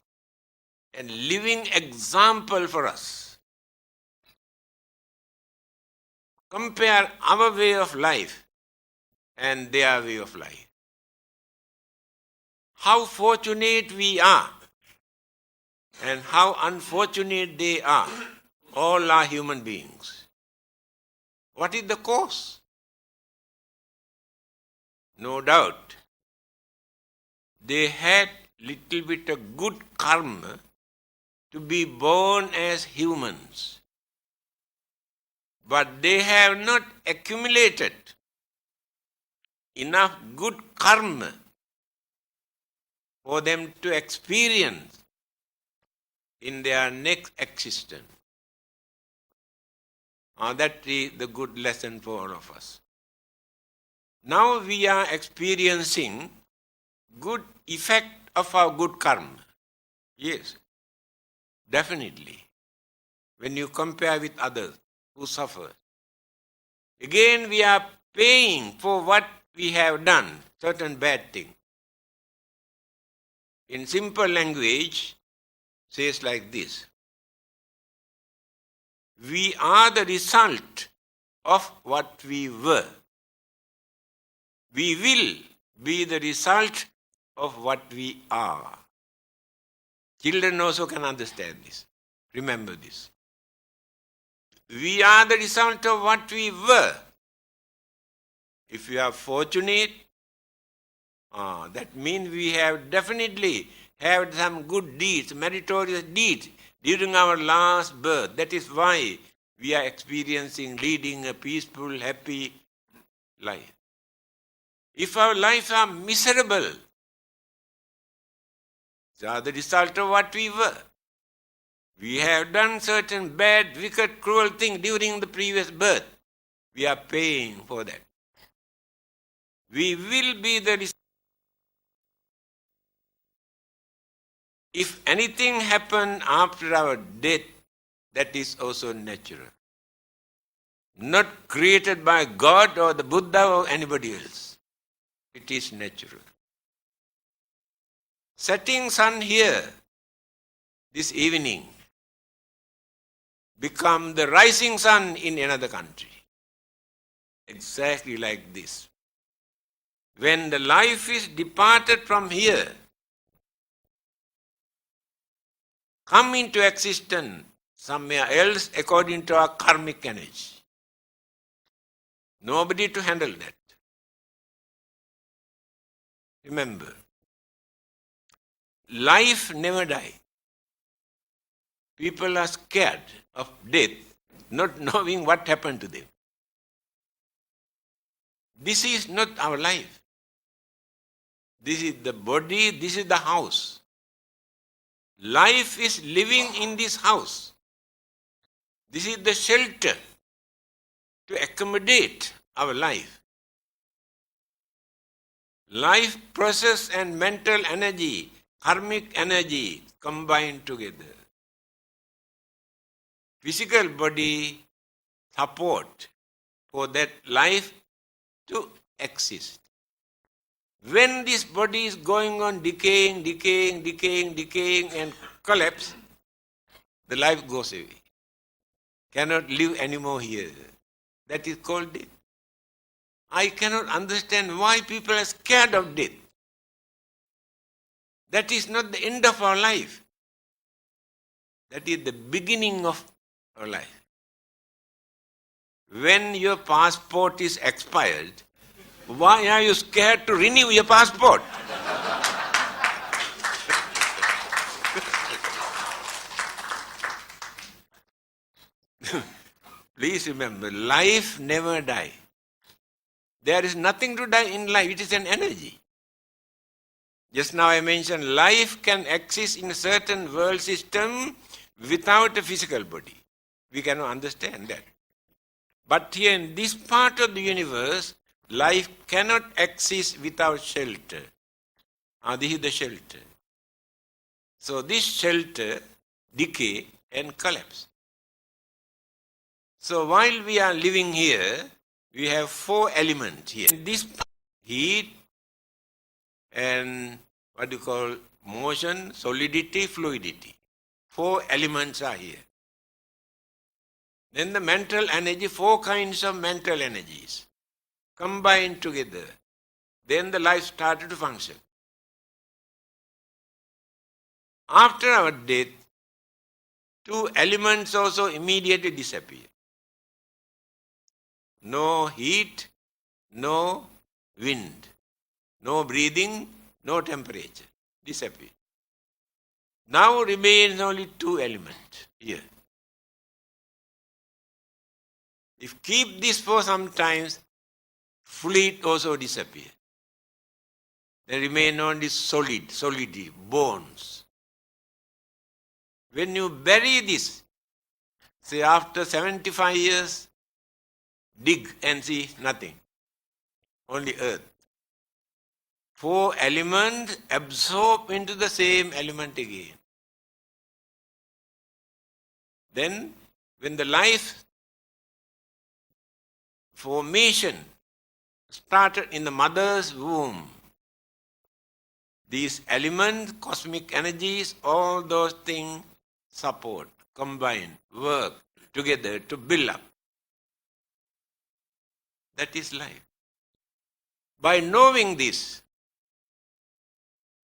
a living example for us. Compare our way of life and their way of life. How fortunate we are and how unfortunate they are. All are human beings. What is the cause? No doubt, they had little bit of good karma to be born as humans. But they have not accumulated enough good karma for them to experience in their next existence. That is the good lesson for all of us. Now we are experiencing good effect of our good karma. Yes, definitely. When you compare with others who suffer. Again we are paying for what we have done, certain bad thing. In simple language, says like this. We are the result of what we were. We will be the result of what we are. Children also can understand this. Remember this. We are the result of what we were. If we are fortunate, that means we have definitely had some good deeds, meritorious deeds during our last birth. That is why we are experiencing, leading a peaceful, happy life. If our lives are miserable, they are the result of what we were. We have done certain bad, wicked, cruel things during the previous birth. We are paying for that. We will be the result. If anything happens after our death, that is also natural. Not created by God or the Buddha or anybody else. It is natural. Setting sun here this evening become the rising sun in another country. Exactly like this. When the life is departed from here, come into existence somewhere else according to our karmic energy. Nobody to handle that. Remember, life never dies. People are scared of death, not knowing what happened to them. This is not our life. This is the body, this is the house. Life is living in this house. This is the shelter to accommodate our life. Life process and mental energy, karmic energy combined together. Physical body support for that life to exist. When this body is going on decaying and collapse, the life goes away. Cannot live anymore here. That is called death. I cannot understand why people are scared of death. That is not the end of our life. That is the beginning of our life. When your passport is expired, why are you scared to renew your passport? Please remember, life never dies. There is nothing to die in life. It is an energy. Just now I mentioned life can exist in a certain world system without a physical body. We cannot understand that. But here in this part of the universe, life cannot exist without shelter. This is the shelter. So this shelter decay and collapse. So while we are living here, we have 4 elements here. This heat and what you call motion, solidity, fluidity. 4 elements are here. Then the mental energy, 4 kinds of mental energies. combined together. Then the life started to function. After our death, two elements also immediately disappear. No heat, no wind, no breathing, no temperature. Disappear. Now remains only two elements here. If keep this for some time, fluid also disappear. There remain only solidity, bones. When you bury this, say after 75 years, dig and see nothing, only earth. Four elements absorb into the same element again. Then, when the life formation started in the mother's womb, these elements, cosmic energies, all those things support, combine, work together to build up. That is life. By knowing this,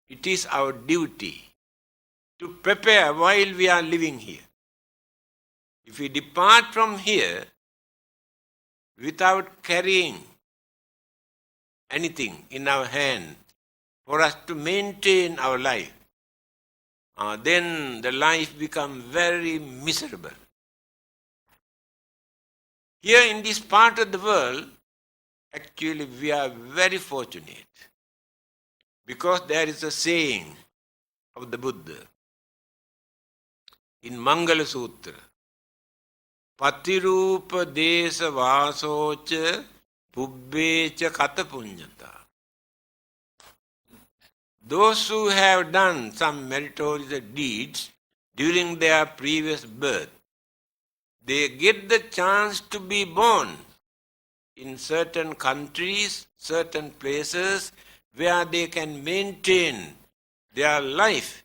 it is our duty to prepare while we are living here. If we depart from here without carrying anything in our hand for us to maintain our life, then the life becomes very miserable. Here in this part of the world, actually we are very fortunate because there is a saying of the Buddha in Mangala Sutra, Patirupa desa vasocha pubbecha kata punyata. Those who have done some meritorious deeds during their previous birth, they get the chance to be born in certain countries, certain places where they can maintain their life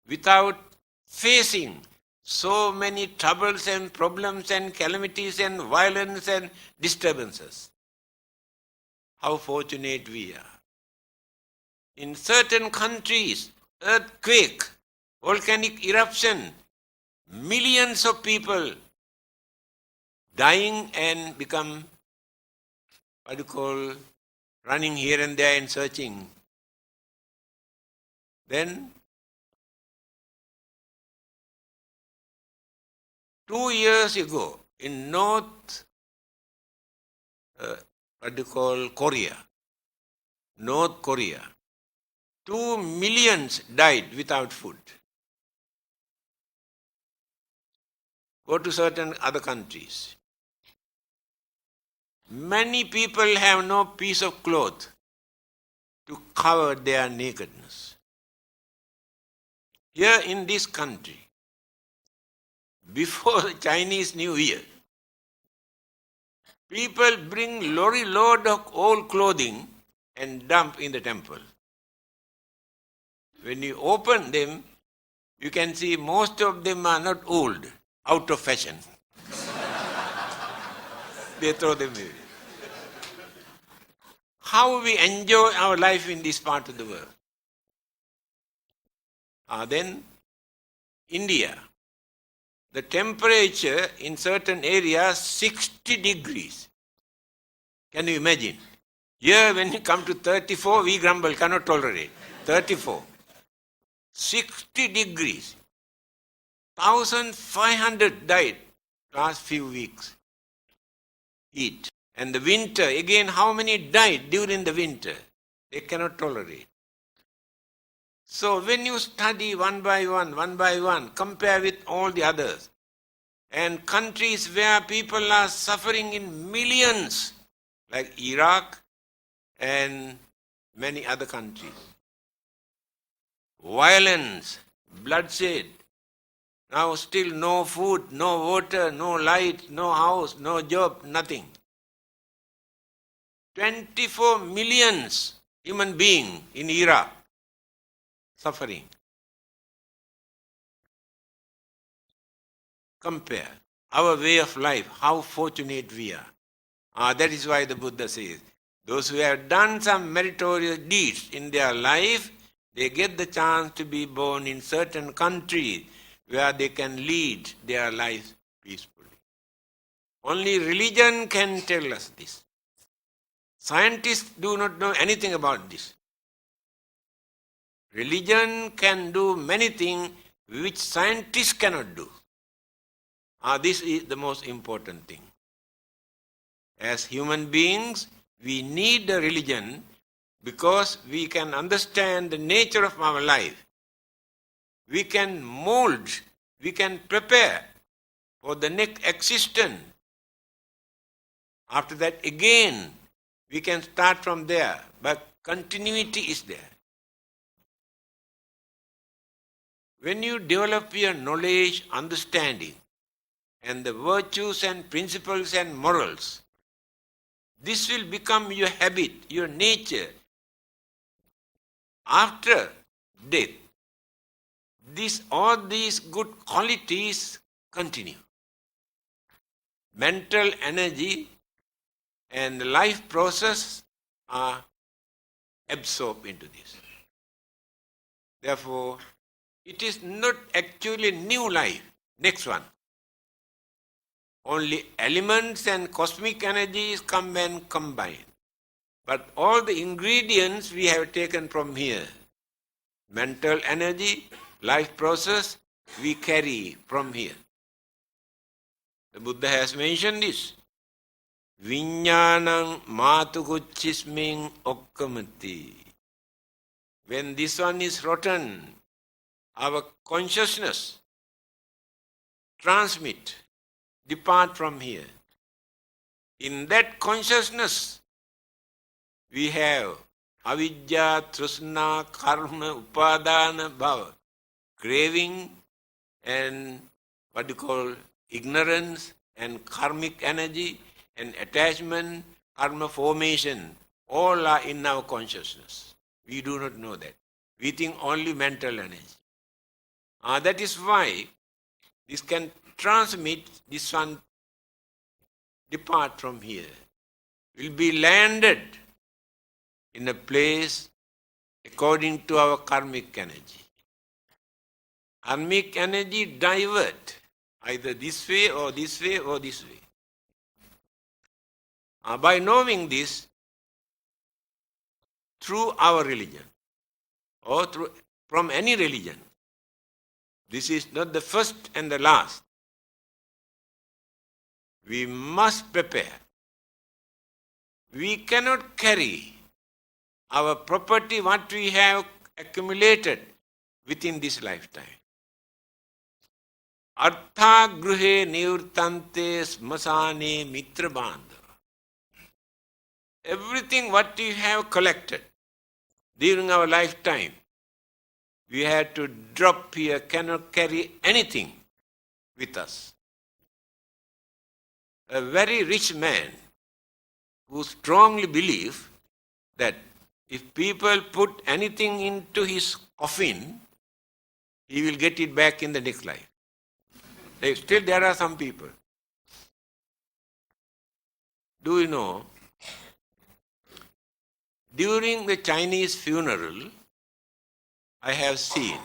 without facing so many troubles and problems and calamities and violence and disturbances. How fortunate we are. In certain countries, earthquake, volcanic eruption, millions of people dying and become, running here and there and searching. Then 2 years ago in North Korea, 2 millions died without food. Go to certain other countries. Many people have no piece of cloth to cover their nakedness. Here in this country, before the Chinese New Year, people bring lorry load of old clothing and dump in the temple. When you open them, you can see most of them are not old, out of fashion. They throw them away. How we enjoy our life in this part of the world. Then India, the temperature in certain areas 60 degrees. Can you imagine? Here when you come to 34, we grumble, cannot tolerate. 34. 60 degrees. 1,500 died last few weeks. Heat. And the winter, again, how many died during the winter? They cannot tolerate. So when you study one by one, compare with all the others, and countries where people are suffering in millions, like Iraq and many other countries. Violence, bloodshed, now still no food, no water, no light, no house, no job, nothing. 24 millions human beings in Iraq suffering. Compare our way of life, how fortunate we are. That is why the Buddha says, Those who have done some meritorious deeds in their life, they get the chance to be born in certain countries where they can lead their lives peacefully. Only religion can tell us this. Scientists do not know anything about this. Religion can do many things which scientists cannot do. This is the most important thing. As human beings, we need a religion because we can understand the nature of our life. We can mold, we can prepare for the next existence. After that, again, we can start from there, but continuity is there. When you develop your knowledge, understanding, and the virtues and principles and morals, this will become your habit, your nature. After death, all these good qualities continue. Mental energy and the life process are absorbed into this. Therefore, it is not actually new life, next one. Only elements and cosmic energies come and combine. But all the ingredients we have taken from here. Mental energy, life process, we carry from here. The Buddha has mentioned this. Viññānaṁ mātukuchismiñ okkamati. When this one is rotten, our consciousness transmit, depart from here. In that consciousness, we have avidya, trusna, karma, upadana, bhava, craving and what you call ignorance and karmic energy and attachment, karma formation, all are in our consciousness. We do not know that. We think only mental energy. That is why this can transmit, this one depart from here, will be landed in a place according to our karmic energy. Karmic energy divert either this way or this way or this way. By knowing this through our religion or from any religion, this is not the first and the last. We must prepare. We cannot carry our property, what we have accumulated within this lifetime. Artha gruhe nivurtante smasane mitra bandha. Everything what we have collected during our lifetime, we had to drop here, cannot carry anything with us. A very rich man who strongly believes that if people put anything into his coffin, he will get it back in the next life. Still there are some people. Do you know, during the Chinese funeral, I have seen,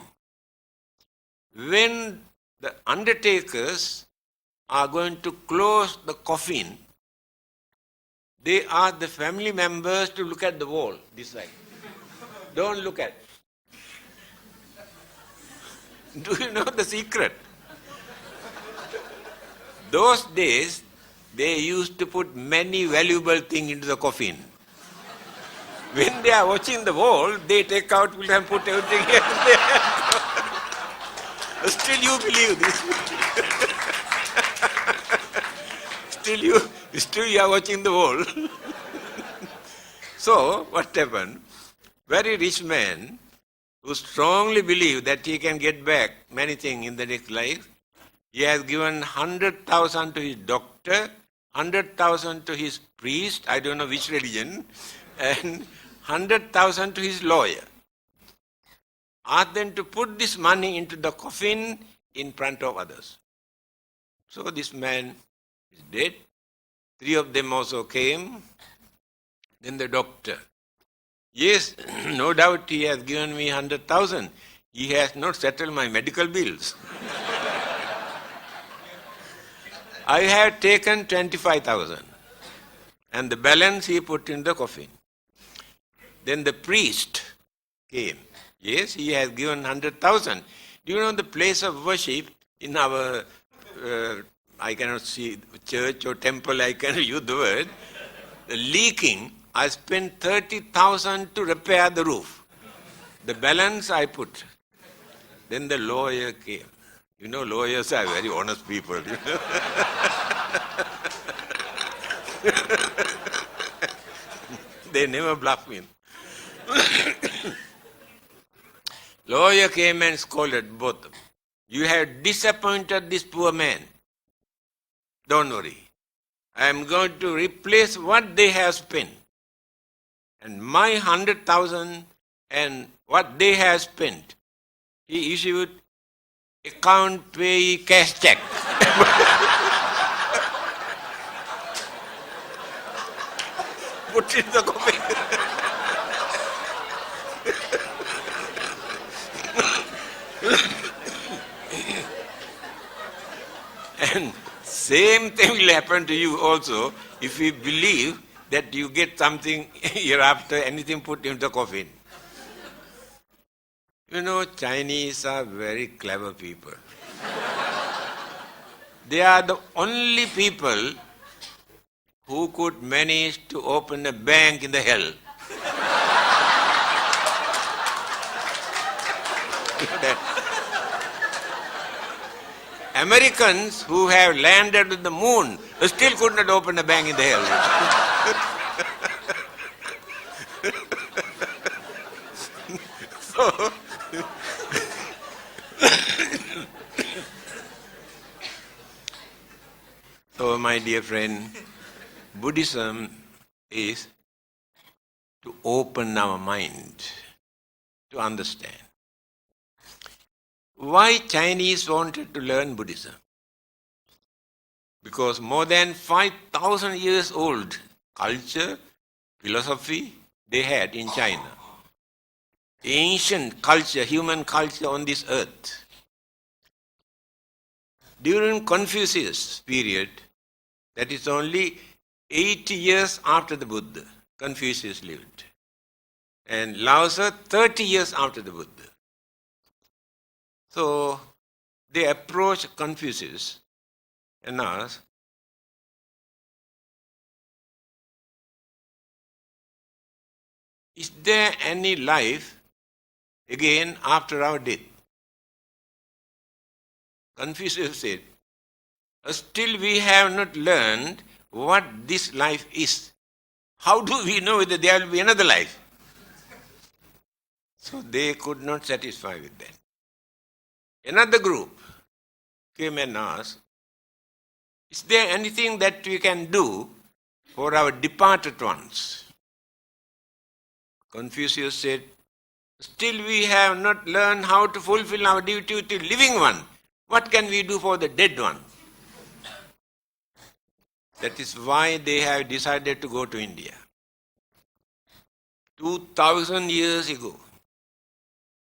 when the undertakers are going to close the coffin, they ask the family members to look at the wall, this side. Don't look at. Do you know the secret? Those days, they used to put many valuable things into the coffin. When they are watching the wall, they take out and put everything here and there. Still you believe this. Still you are watching the wall. So, what happened? Very rich man who strongly believed that he can get back many things in the next life, he has given 100,000 to his doctor, 100,000 to his priest, I don't know which religion, and 100,000 to his lawyer. Asked them to put this money into the coffin in front of others. So this man is dead. 3 of them also came. Then the doctor, yes, no doubt he has given me 100,000. He has not settled my medical bills. I have taken 25,000 and the balance he put in the coffin. Then the priest came. Yes, he has given 100,000. Do you know the place of worship in our, I cannot see church or temple, I can use the word, the leaking, I spent 30,000 to repair the roof. The balance I put. Then the lawyer came. You know, lawyers are very honest people. They never bluff me. Lawyer came and scolded both of them. You have disappointed this poor man. Don't worry. I am going to replace what they have spent. And my 100,000 and what they have spent, he issued account pay cash check. Put in the coffin. And same thing will happen to you also if you believe that you get something hereafter, anything put in the coffin. You know, Chinese are very clever people. They are the only people who could manage to open a bank in the hell. You know that? Americans who have landed on the moon still could not open a bank in the hell. So, my dear friend, Buddhism is to open our mind to understand. Why Chinese wanted to learn Buddhism? Because more than 5,000 years old culture, philosophy they had in China. Ancient culture, human culture on this earth. During Confucius' period, that is only 80 years after the Buddha, Confucius lived. And Lao Tzu 30 years after the Buddha. So they approached Confucius and asked, is there any life again after our death? Confucius said, still we have not learned what this life is. How do we know whether there will be another life? So they could not satisfy with that. Another group came and asked, is there anything that we can do for our departed ones? Confucius said, still we have not learned how to fulfill our duty to the living one. What can we do for the dead one? That is why they have decided to go to India. 2,000 years ago,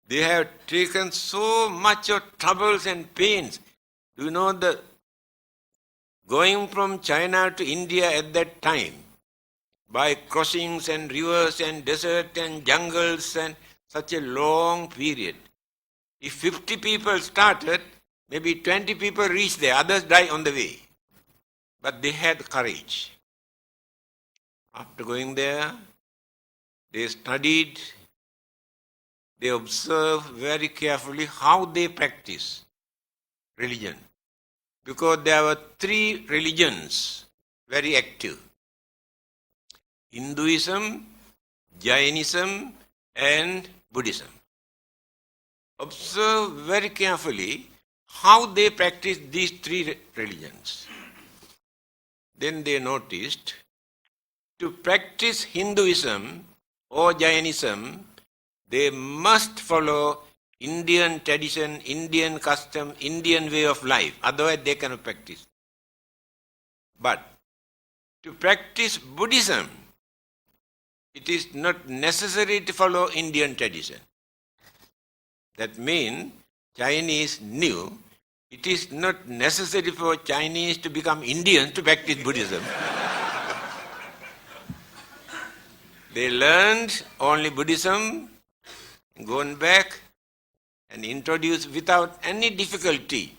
they have taken so much of troubles and pains. Do you know the going from China to India at that time, by crossings and rivers and desert and jungles and such a long period. If 50 people started, maybe 20 people reached there, others died on the way. But they had courage. After going there, they studied, they observed very carefully how they practice religion. Because there were 3 religions very active. Hinduism, Jainism and Buddhism. Observe very carefully how they practice these 3 religions. Then they noticed to practice Hinduism or Jainism, they must follow Indian tradition, Indian custom, Indian way of life. Otherwise they cannot practice. But to practice Buddhism, it is not necessary to follow Indian tradition. That means Chinese knew it is not necessary for Chinese to become Indians to practice Buddhism. They learned only Buddhism, gone back and introduced without any difficulty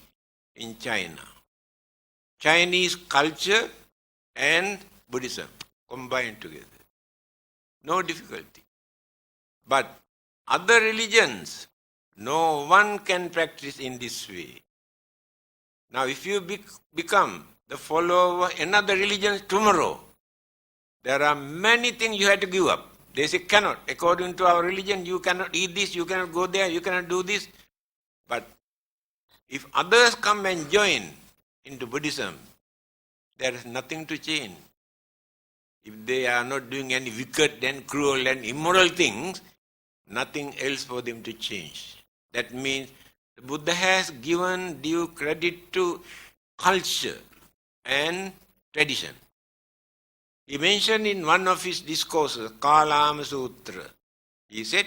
in China. Chinese culture and Buddhism combined together. No difficulty. But other religions, no one can practice in this way. Now, if you become the follower of another religion tomorrow, there are many things you have to give up. They say, cannot. According to our religion, you cannot eat this, you cannot go there, you cannot do this. But if others come and join into Buddhism, there is nothing to change. If they are not doing any wicked and cruel and immoral things, nothing else for them to change. That means the Buddha has given due credit to culture and tradition. He mentioned in one of his discourses, Kalama Sutra, he said,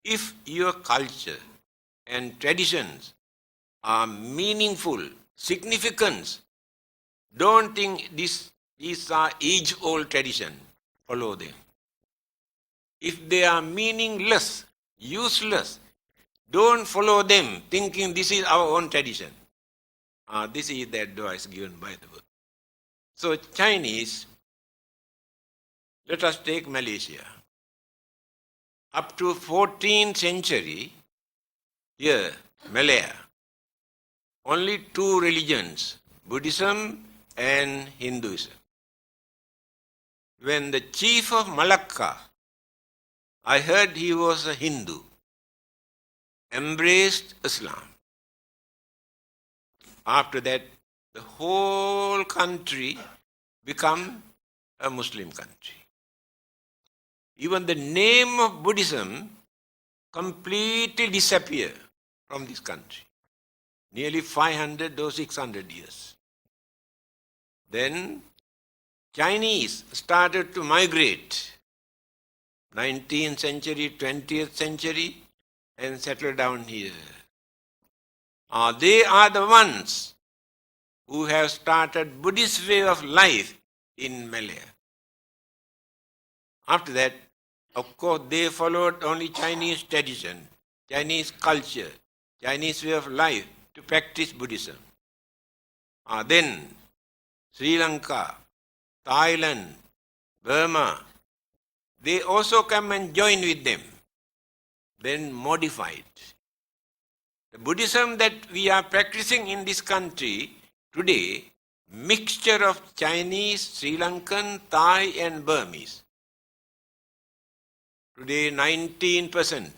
if your culture and traditions are meaningful, significant, don't think these are age-old tradition. Follow them. If they are meaningless, useless, don't follow them thinking this is our own tradition. This is the advice given by the Buddha. So Chinese, let us take Malaysia. Up to 14th century, here, Malaya, only two religions, Buddhism and Hinduism. When the chief of Malacca, I heard he was a Hindu, embraced Islam. After that, the whole country became a Muslim country. Even the name of Buddhism completely disappeared from this country. Nearly 500 or 600 years. Then Chinese started to migrate 19th century, 20th century and settle down here. They are the ones who have started Buddhist way of life in Malaya. After that, of course, they followed only Chinese tradition, Chinese culture, Chinese way of life to practice Buddhism. Then Sri Lanka, Thailand, Burma, they also come and join with them, then modified. The Buddhism that we are practicing in this country today, mixture of Chinese, Sri Lankan, Thai and Burmese. Today 19%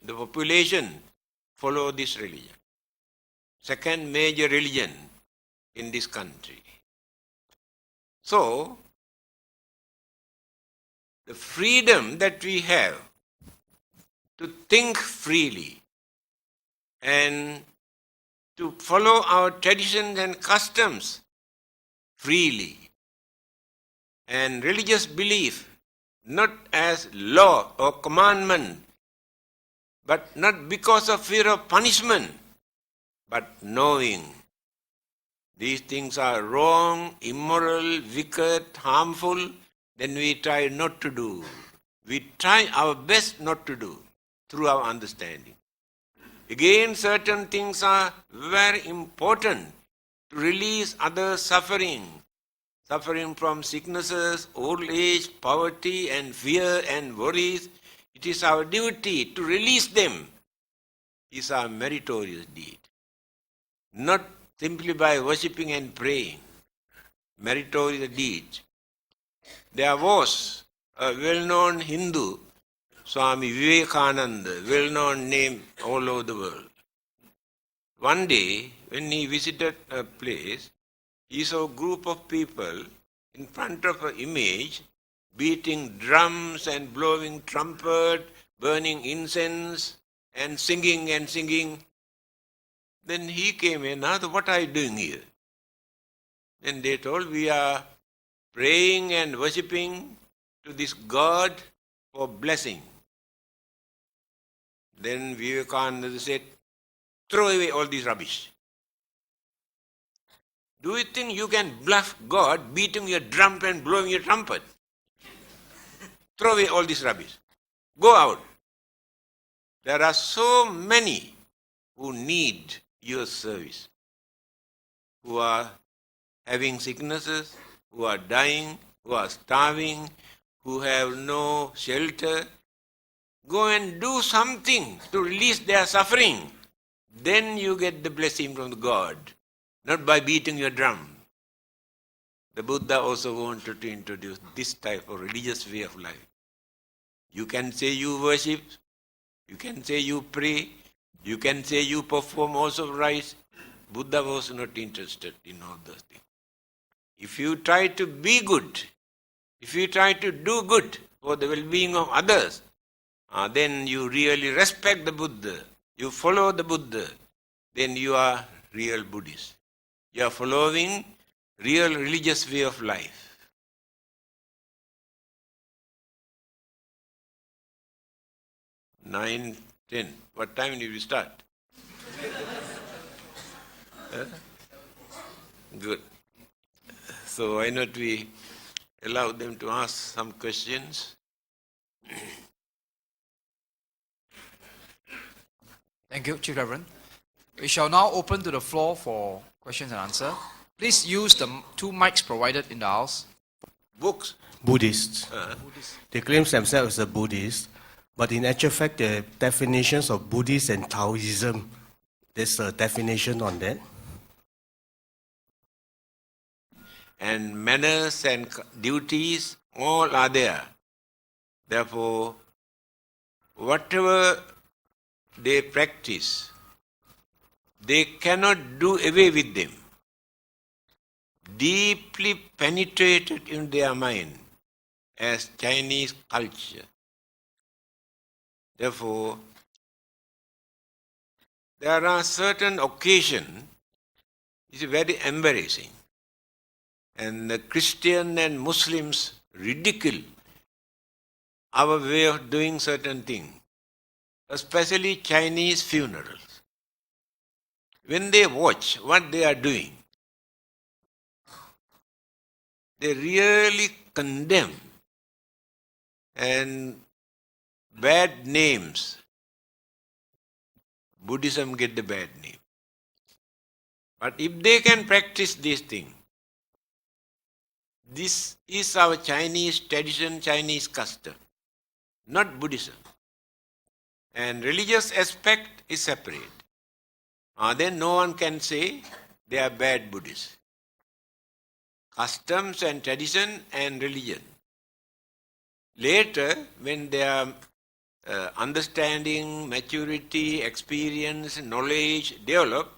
the population follow this religion. Second major religion in this country. So, the freedom that we have to think freely and to follow our traditions and customs freely and religious belief not as law or commandment, but not because of fear of punishment, but knowing these things are wrong, immoral, wicked, harmful, then we try not to do. We try our best not to do through our understanding. Again, certain things are very important to release other suffering from sicknesses, old age, poverty and fear and worries. It is our duty to release them. It's our meritorious deed. Not simply by worshipping and praying. Meritorious deed. There was a well-known Hindu, Swami Vivekananda, well-known name all over the world. One day, when he visited a place, he saw a group of people in front of an image, beating drums and blowing trumpet, burning incense and singing and singing. Then he came in, asked, what are you doing here? Then they told, we are praying and worshipping to this God for blessing. Then Vivekananda said, throw away all this rubbish. Do you think you can bluff God beating your drum and blowing your trumpet? Throw away all this rubbish. Go out. There are so many who need your service, who are having sicknesses, who are dying, who are starving, who have no shelter. Go and do something to release their suffering. Then you get the blessing from God, not by beating your drum. The Buddha also wanted to introduce this type of religious way of life. You can say you worship, you can say you pray, you can say you perform also rites. Buddha was not interested in all those things. If you try to be good, if you try to do good for the well-being of others, then you really respect the Buddha, you follow the Buddha, then you are real Buddhist. You are following real religious way of life. 9:10. What time did we start? Good. So why not we allow them to ask some questions? Thank you, Chief Reverend. We shall now open to the floor for questions and answer. Please use the two mics provided in the house. Books. Buddhists. They claim themselves as a Buddhist, but in actual fact, the definitions of Buddhist and Taoism, there's a definition on that. And manners and duties, all are there. Therefore, whatever they practice, they cannot do away with them. Deeply penetrated in their mind as Chinese culture. Therefore, there are certain occasions, it's very embarrassing. And the Christian and Muslims ridicule our way of doing certain things, especially Chinese funerals. When they watch what they are doing, they really condemn and bad names. Buddhism get the bad name. But if they can practice these things, this is our Chinese tradition, Chinese custom, not Buddhism. And religious aspect is separate. Then no one can say they are bad Buddhists. Customs and tradition and religion. Later, when their understanding, maturity, experience, knowledge develop,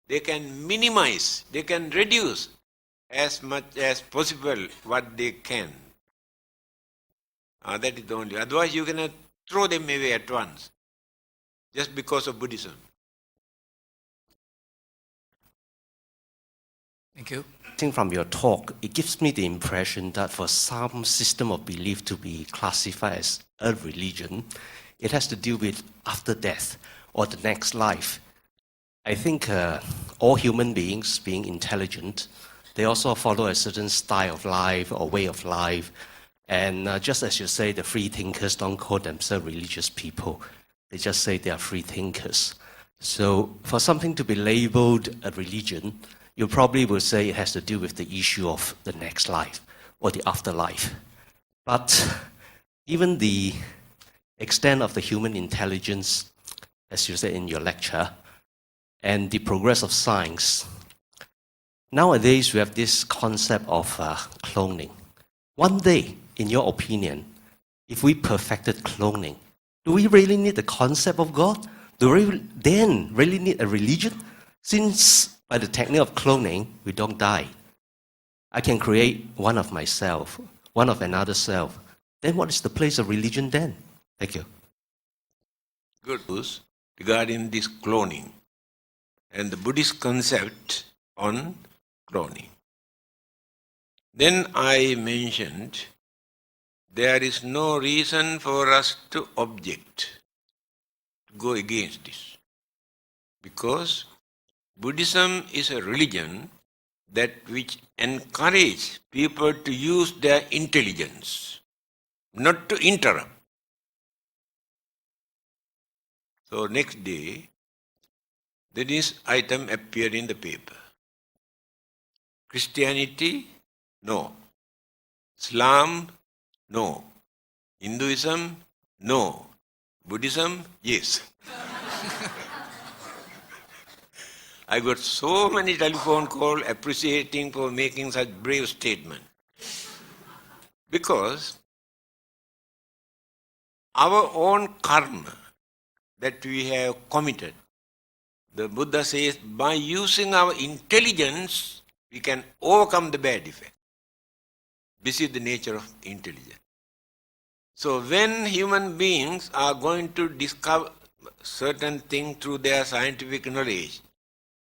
they can minimize, they can reduce as much as possible what they can. That is the only. Otherwise, you cannot throw them away at once, just because of Buddhism. Thank you. From your talk, it gives me the impression that for some system of belief to be classified as a religion, it has to do with after death or the next life. I think all human beings, being intelligent, they also follow a certain style of life or way of life. And just as you say, the free thinkers don't call themselves religious people. They just say they are free thinkers. So for something to be labeled a religion, you probably will say it has to do with the issue of the next life or the afterlife. But even the extent of the human intelligence, as you said in your lecture, and the progress of science, nowadays we have this concept of cloning. One day, in your opinion, if we perfected cloning, do we really need the concept of God? Do we then really need a religion? Since by the technique of cloning, we don't die. I can create one of myself, one of another self. Then what is the place of religion then? Thank you. Good news regarding this cloning and the Buddhist concept on cloning. Then I mentioned there is no reason for us to object, to go against this. Because Buddhism is a religion that which encourages people to use their intelligence, not to interrupt. So next day, this item appeared in the paper. Christianity, no. Islam, no. Hinduism, no. Buddhism, yes. I got so many telephone calls appreciating for making such brave statement. Because our own karma that we have committed, the Buddha says, by using our intelligence, we can overcome the bad effect. This is the nature of intelligence. So when human beings are going to discover certain things through their scientific knowledge,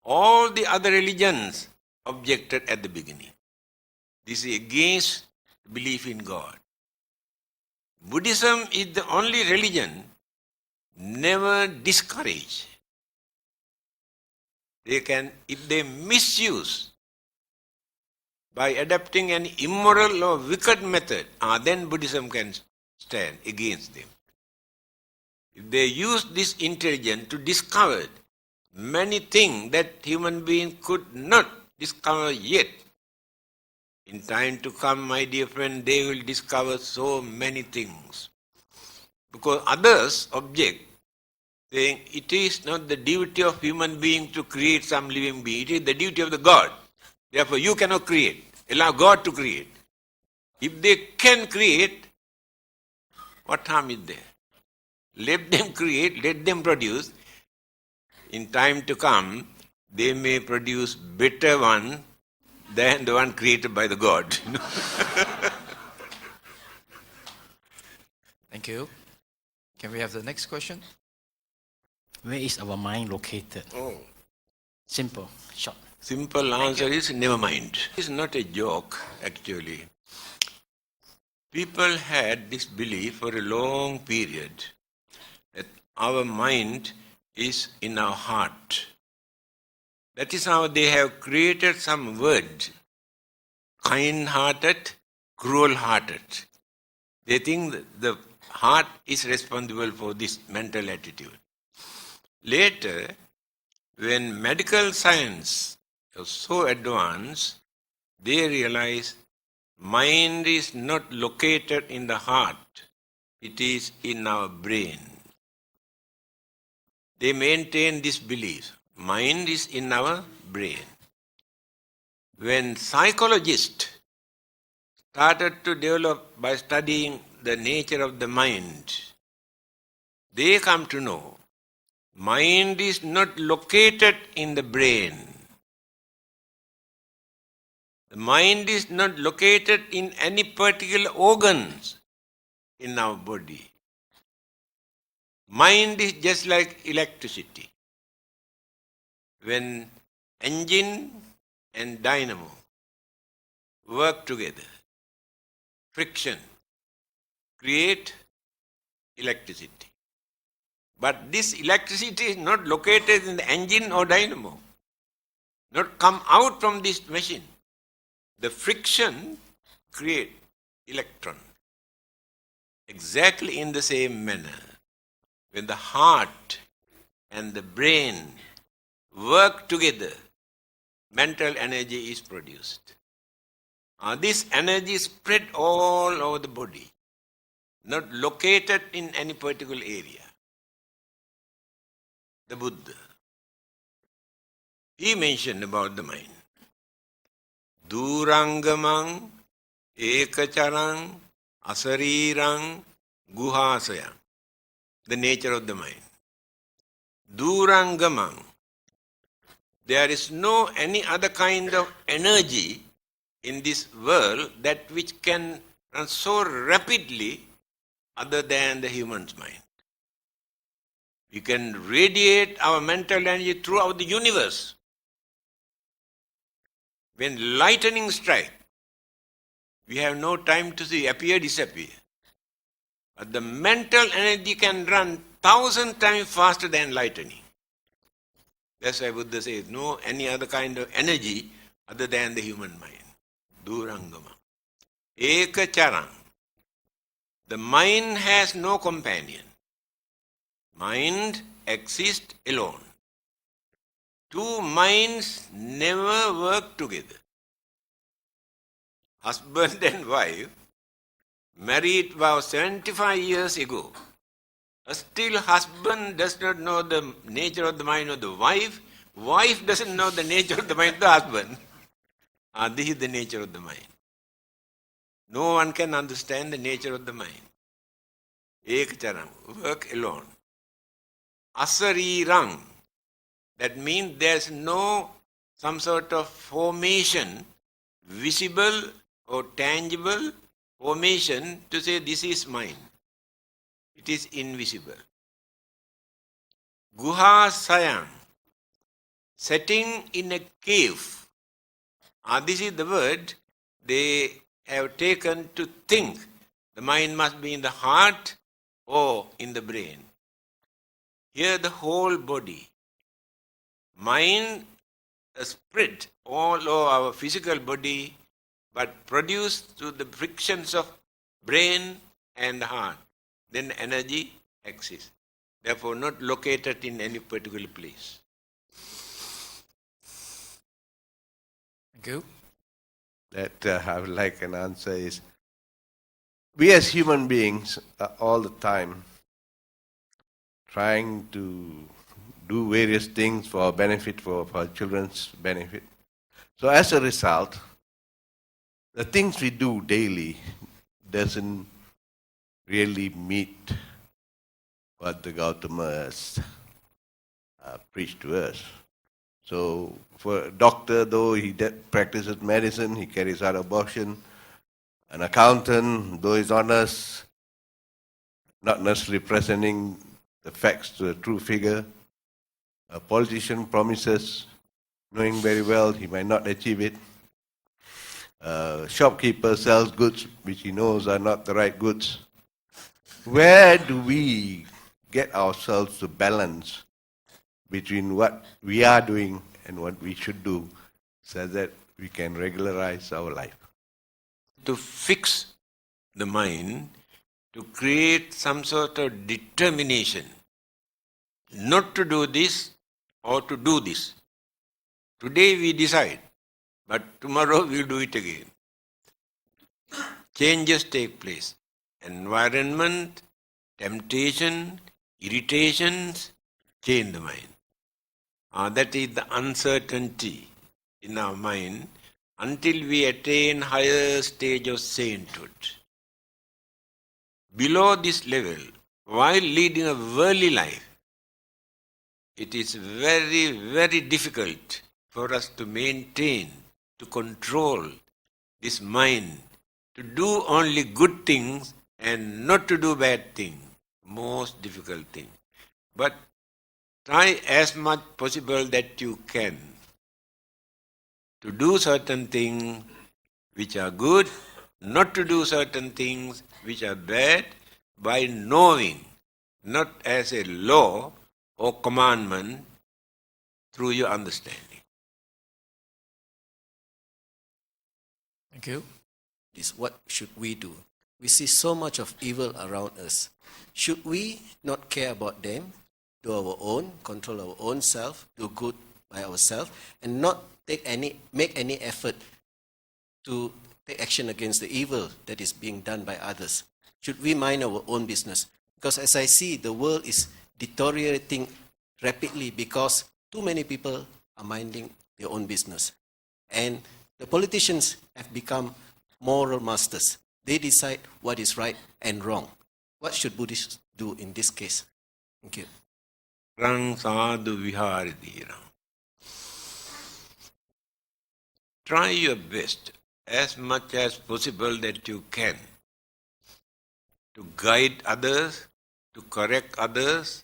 all the other religions objected at the beginning. This is against belief in God. Buddhism is the only religion never discourage. They can, if they misuse by adopting an immoral or wicked method, then Buddhism can stand against them. If they use this intelligence to discover many things that human beings could not discover yet, in time to come, my dear friend, they will discover so many things. Because others object, saying it is not the duty of human being to create some living being, it is the duty of the God. Therefore you cannot create. Allow God to create. If they can create, what harm is there? Let them create, let them produce. In time to come, they may produce better one than the one created by the God. Thank you. Can we have the next question? Where is our mind located? Oh. Simple, short. Simple answer is never mind. It's not a joke, actually. People had this belief for a long period that our mind is in our heart. That is how they have created some word, kind-hearted, cruel-hearted. They think that the heart is responsible for this mental attitude. Later, when medical science was so advanced, they realized mind is not located in the heart, it is in our brain. They maintain this belief. Mind is in our brain. When psychologists started to develop by studying the nature of the mind, they come to know mind is not located in the brain. The mind is not located in any particular organs in our body. Mind is just like electricity. When engine and dynamo work together, friction create electricity. But this electricity is not located in the engine or dynamo, not come out from this machine. The friction create electron. Exactly in the same manner, when the heart and the brain work together, mental energy is produced. This energy is spread all over the body, not located in any particular area. The Buddha, he mentioned about the mind. Durangamang, ekacharang, asarirang, guhasayang. The nature of the mind. Durangamang. There is no any other kind of energy in this world that which can run so rapidly other than the human's mind. We can radiate our mental energy throughout the universe. When lightning strikes, we have no time to see appear, disappear. But the mental energy can run 1,000 times faster than lightning. That's why Buddha says no any other kind of energy other than the human mind. Durangama. Eka charang. The mind has no companion. Mind exists alone. Two minds never work together. Husband and wife married about 75 years ago. Still husband does not know the nature of the mind of the wife. Wife doesn't know the nature of the mind of the husband. This is the nature of the mind. No one can understand the nature of the mind. Ekcharam, work alone. Asarirang, that means there's no some sort of formation, visible or tangible formation to say this is mine. It is invisible. Guha sayang, setting in a cave. This is the word they have taken to think. The mind must be in the heart or in the brain. Here the whole body. Mind spread all over our physical body, but produced through the frictions of brain and heart. Then energy exists. Therefore not located in any particular place. Thank you. That I would like an answer is, we as human beings are all the time trying to do various things for our benefit, for our children's benefit. So as a result, the things we do daily doesn't really meet what the Gautama has preached to us. So for a doctor, though he practices medicine, he carries out abortion. An accountant, though he's honest, not necessarily presenting the facts to a true figure. A politician promises, knowing very well he might not achieve it. A shopkeeper sells goods which he knows are not the right goods. Where do we get ourselves to balance between what we are doing and what we should do so that we can regularize our life? To fix the mind, to create some sort of determination not to do this or to do this. Today we decide, but tomorrow we'll do it again. Changes take place. Environment, temptation, irritations change the mind. That is the uncertainty in our mind until we attain higher stage of sainthood. Below this level, while leading a worldly life, it is very, very difficult for us to maintain, to control this mind, to do only good things and not to do bad things. Most difficult thing. But try as much possible that you can to do certain things which are good, not to do certain things which are bad, by knowing, not as a law or commandment, through your understanding. Thank you. Is what should we do? We see so much of evil around us. Should we not care about them, do our own, control our own self, do good by ourselves, and not make any effort to take action against the evil that is being done by others? Should we mind our own business? Because as I see, the world is deteriorating rapidly because too many people are minding their own business. And the politicians have become moral masters. They decide what is right and wrong. What should Buddhists do in this case? Thank you. Rang sadhu viharidhiram. Try your best, as much as possible that you can, to guide others, to correct others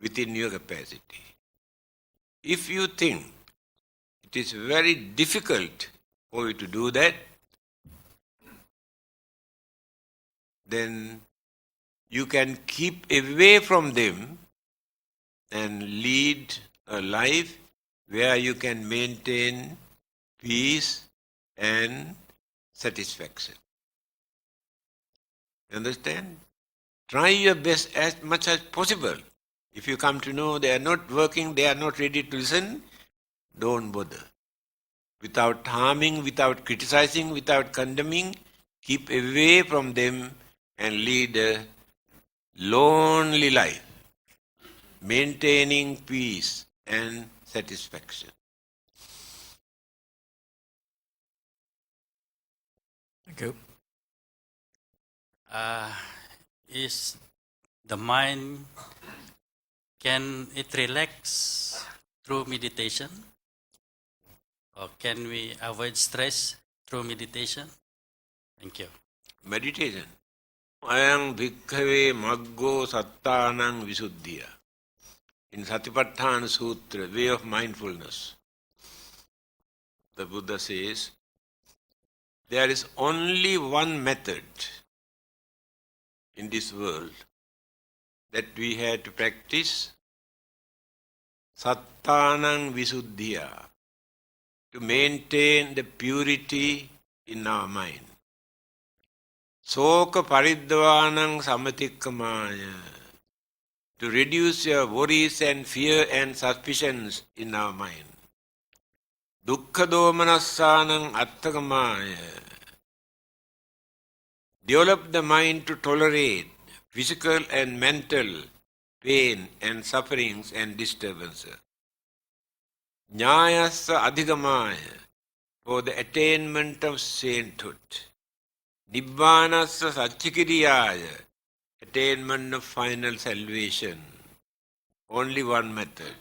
within your capacity. If you think it is very difficult for you to do that, then you can keep away from them and lead a life where you can maintain peace and satisfaction. Understand? Try your best as much as possible. If you come to know they are not working, they are not ready to listen, don't bother. Without harming, without criticizing, without condemning, keep away from them and lead a lonely life, maintaining peace and satisfaction. Thank you. Is the mind, can it relax through meditation? Or can we avoid stress through meditation? Thank you. Meditation. Ayang bhikkhave maggo sattanang visuddhiya. In Satipatthana Sutra, way of mindfulness, the Buddha says, there is only one method in this world that we have to practice, sattanang visuddhiya, to maintain the purity in our mind. Soka paridvanang samatikkamaya, to reduce your worries and fear and suspicions in our mind. Dukkha domanassanang atthakkamaya, develop the mind to tolerate physical and mental pain and sufferings and disturbances. Nyayassa adhigamaya, for the attainment of sainthood. Nibbanassa satchikiriyaya, attainment of final salvation. Only one method.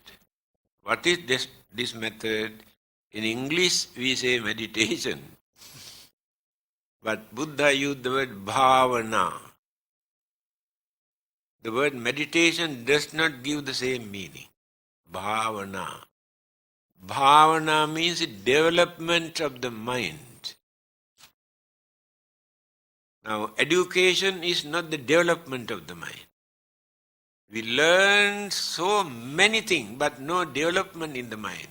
What is this method? In English we say meditation. But Buddha used the word bhavana. The word meditation does not give the same meaning. Bhavana. Bhavana means development of the mind. Now, education is not the development of the mind. We learn so many things, but no development in the mind.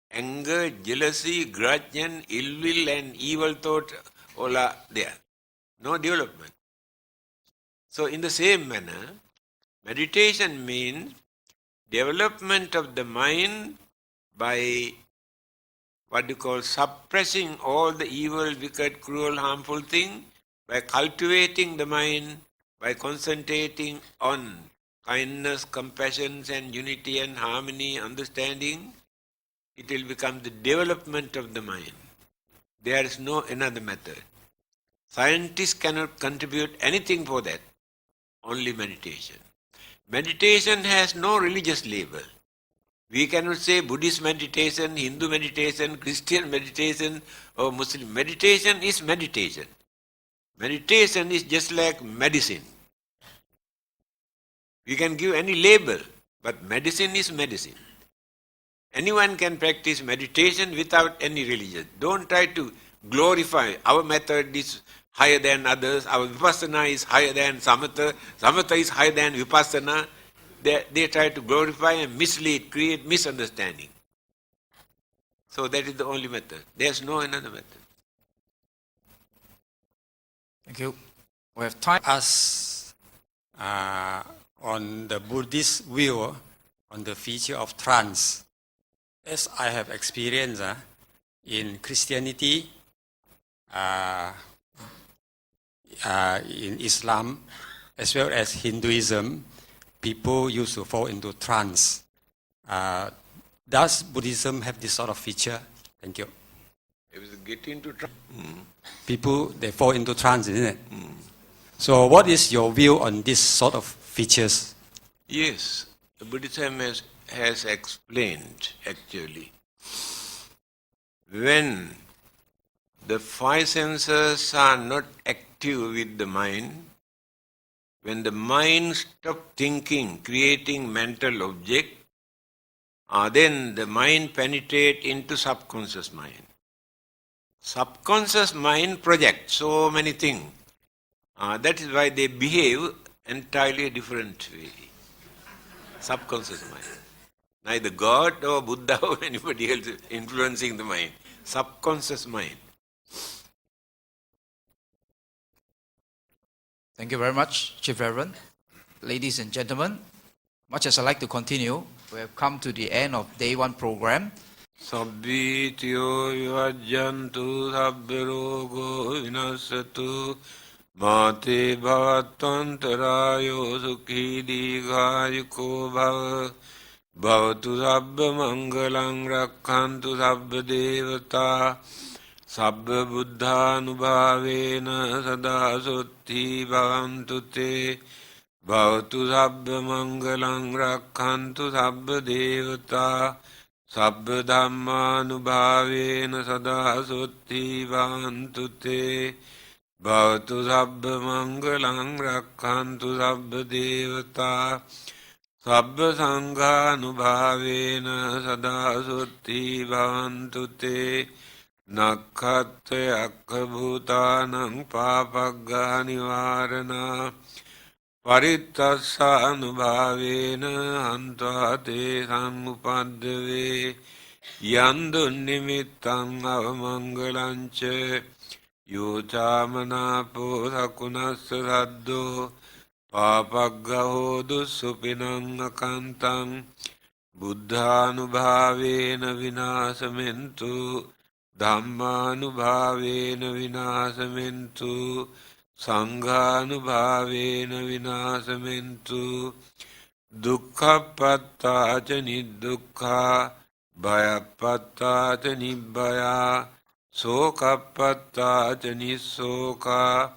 Anger, jealousy, grudge, and ill will and evil thought, all are there. No development. So, in the same manner, meditation means development of the mind by what you call suppressing all the evil, wicked, cruel, harmful things, by cultivating the mind, by concentrating on kindness, compassion and unity and harmony, understanding, it will become the development of the mind. There is no another method. Scientists cannot contribute anything for that, only meditation. Meditation has no religious label. We cannot say Buddhist meditation, Hindu meditation, Christian meditation or Muslim. Meditation is meditation. Meditation is just like medicine. We can give any label, but medicine is medicine. Anyone can practice meditation without any religion. Don't try to glorify. Our method is higher than others. Our vipassana is higher than samatha. Samatha is higher than vipassana. They try to glorify and mislead, create misunderstanding. So that is the only method. There's no another method. Thank you. We have time. Us on the Buddhist view on the feature of trance. As I have experienced in Christianity, in Islam, as well as Hinduism, people used to fall into trance. Does Buddhism have this sort of feature? Thank you. If you get into trance, People, they fall into trance, isn't it? So what is your view on this sort of features? yes, Buddhism has explained actually. When the five senses are not active with the mind, when the mind stops thinking, creating mental object, then the mind penetrates into subconscious mind. Subconscious mind projects so many things. That is why they behave entirely different way. Subconscious mind. Neither God or Buddha or anybody else influencing the mind. Subconscious mind. Thank you very much, Chief Reverend. Ladies and gentlemen, much as I like to continue, we have come to the end of day one program. Sabbitiyo vivajjantu sabbirogo vinasatu mate bhavatantarayo sukhi dīghāyuko bhava bhavatu sabba mangalang rakkhantu sabba devata sabba buddhanubhavena sada sutti bhavantu te bhavatu sabba mangalang rakkhantu sabba devata sabba dhammanubhavena sada sutti bhavantu te bhavatu sabba mangalang rakkhantu sabba devata sabba sanghanubhavena sada sutti bhavantu te nakkhatte akkabhutanang papagga nivarana parittasanubhavena hantva te samupaddave yandun nimittang avamangalanche yocamanapo sakunassa saddho papaggaho dussupinang akantang buddhanubhavena vinasamentu Dhammanubhavena vinasamentu Sanghanubhavena vinasamentu Dukkhapatta ca niddukha Bhayapatta ca nibbhaya Sokapatta ca nissoka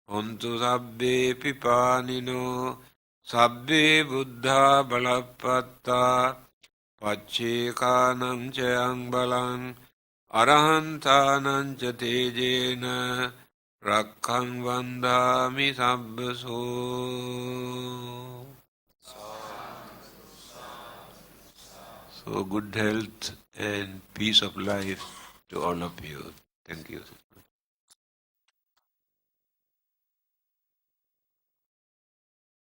Hontu sabbe pipanino Sabbe buddha balapatta Pacchekanam cayang balang Arahantanam ca tejena Rakkhaṃ vandāmi sabbaso. So good health and peace of life to all of you. Thank you.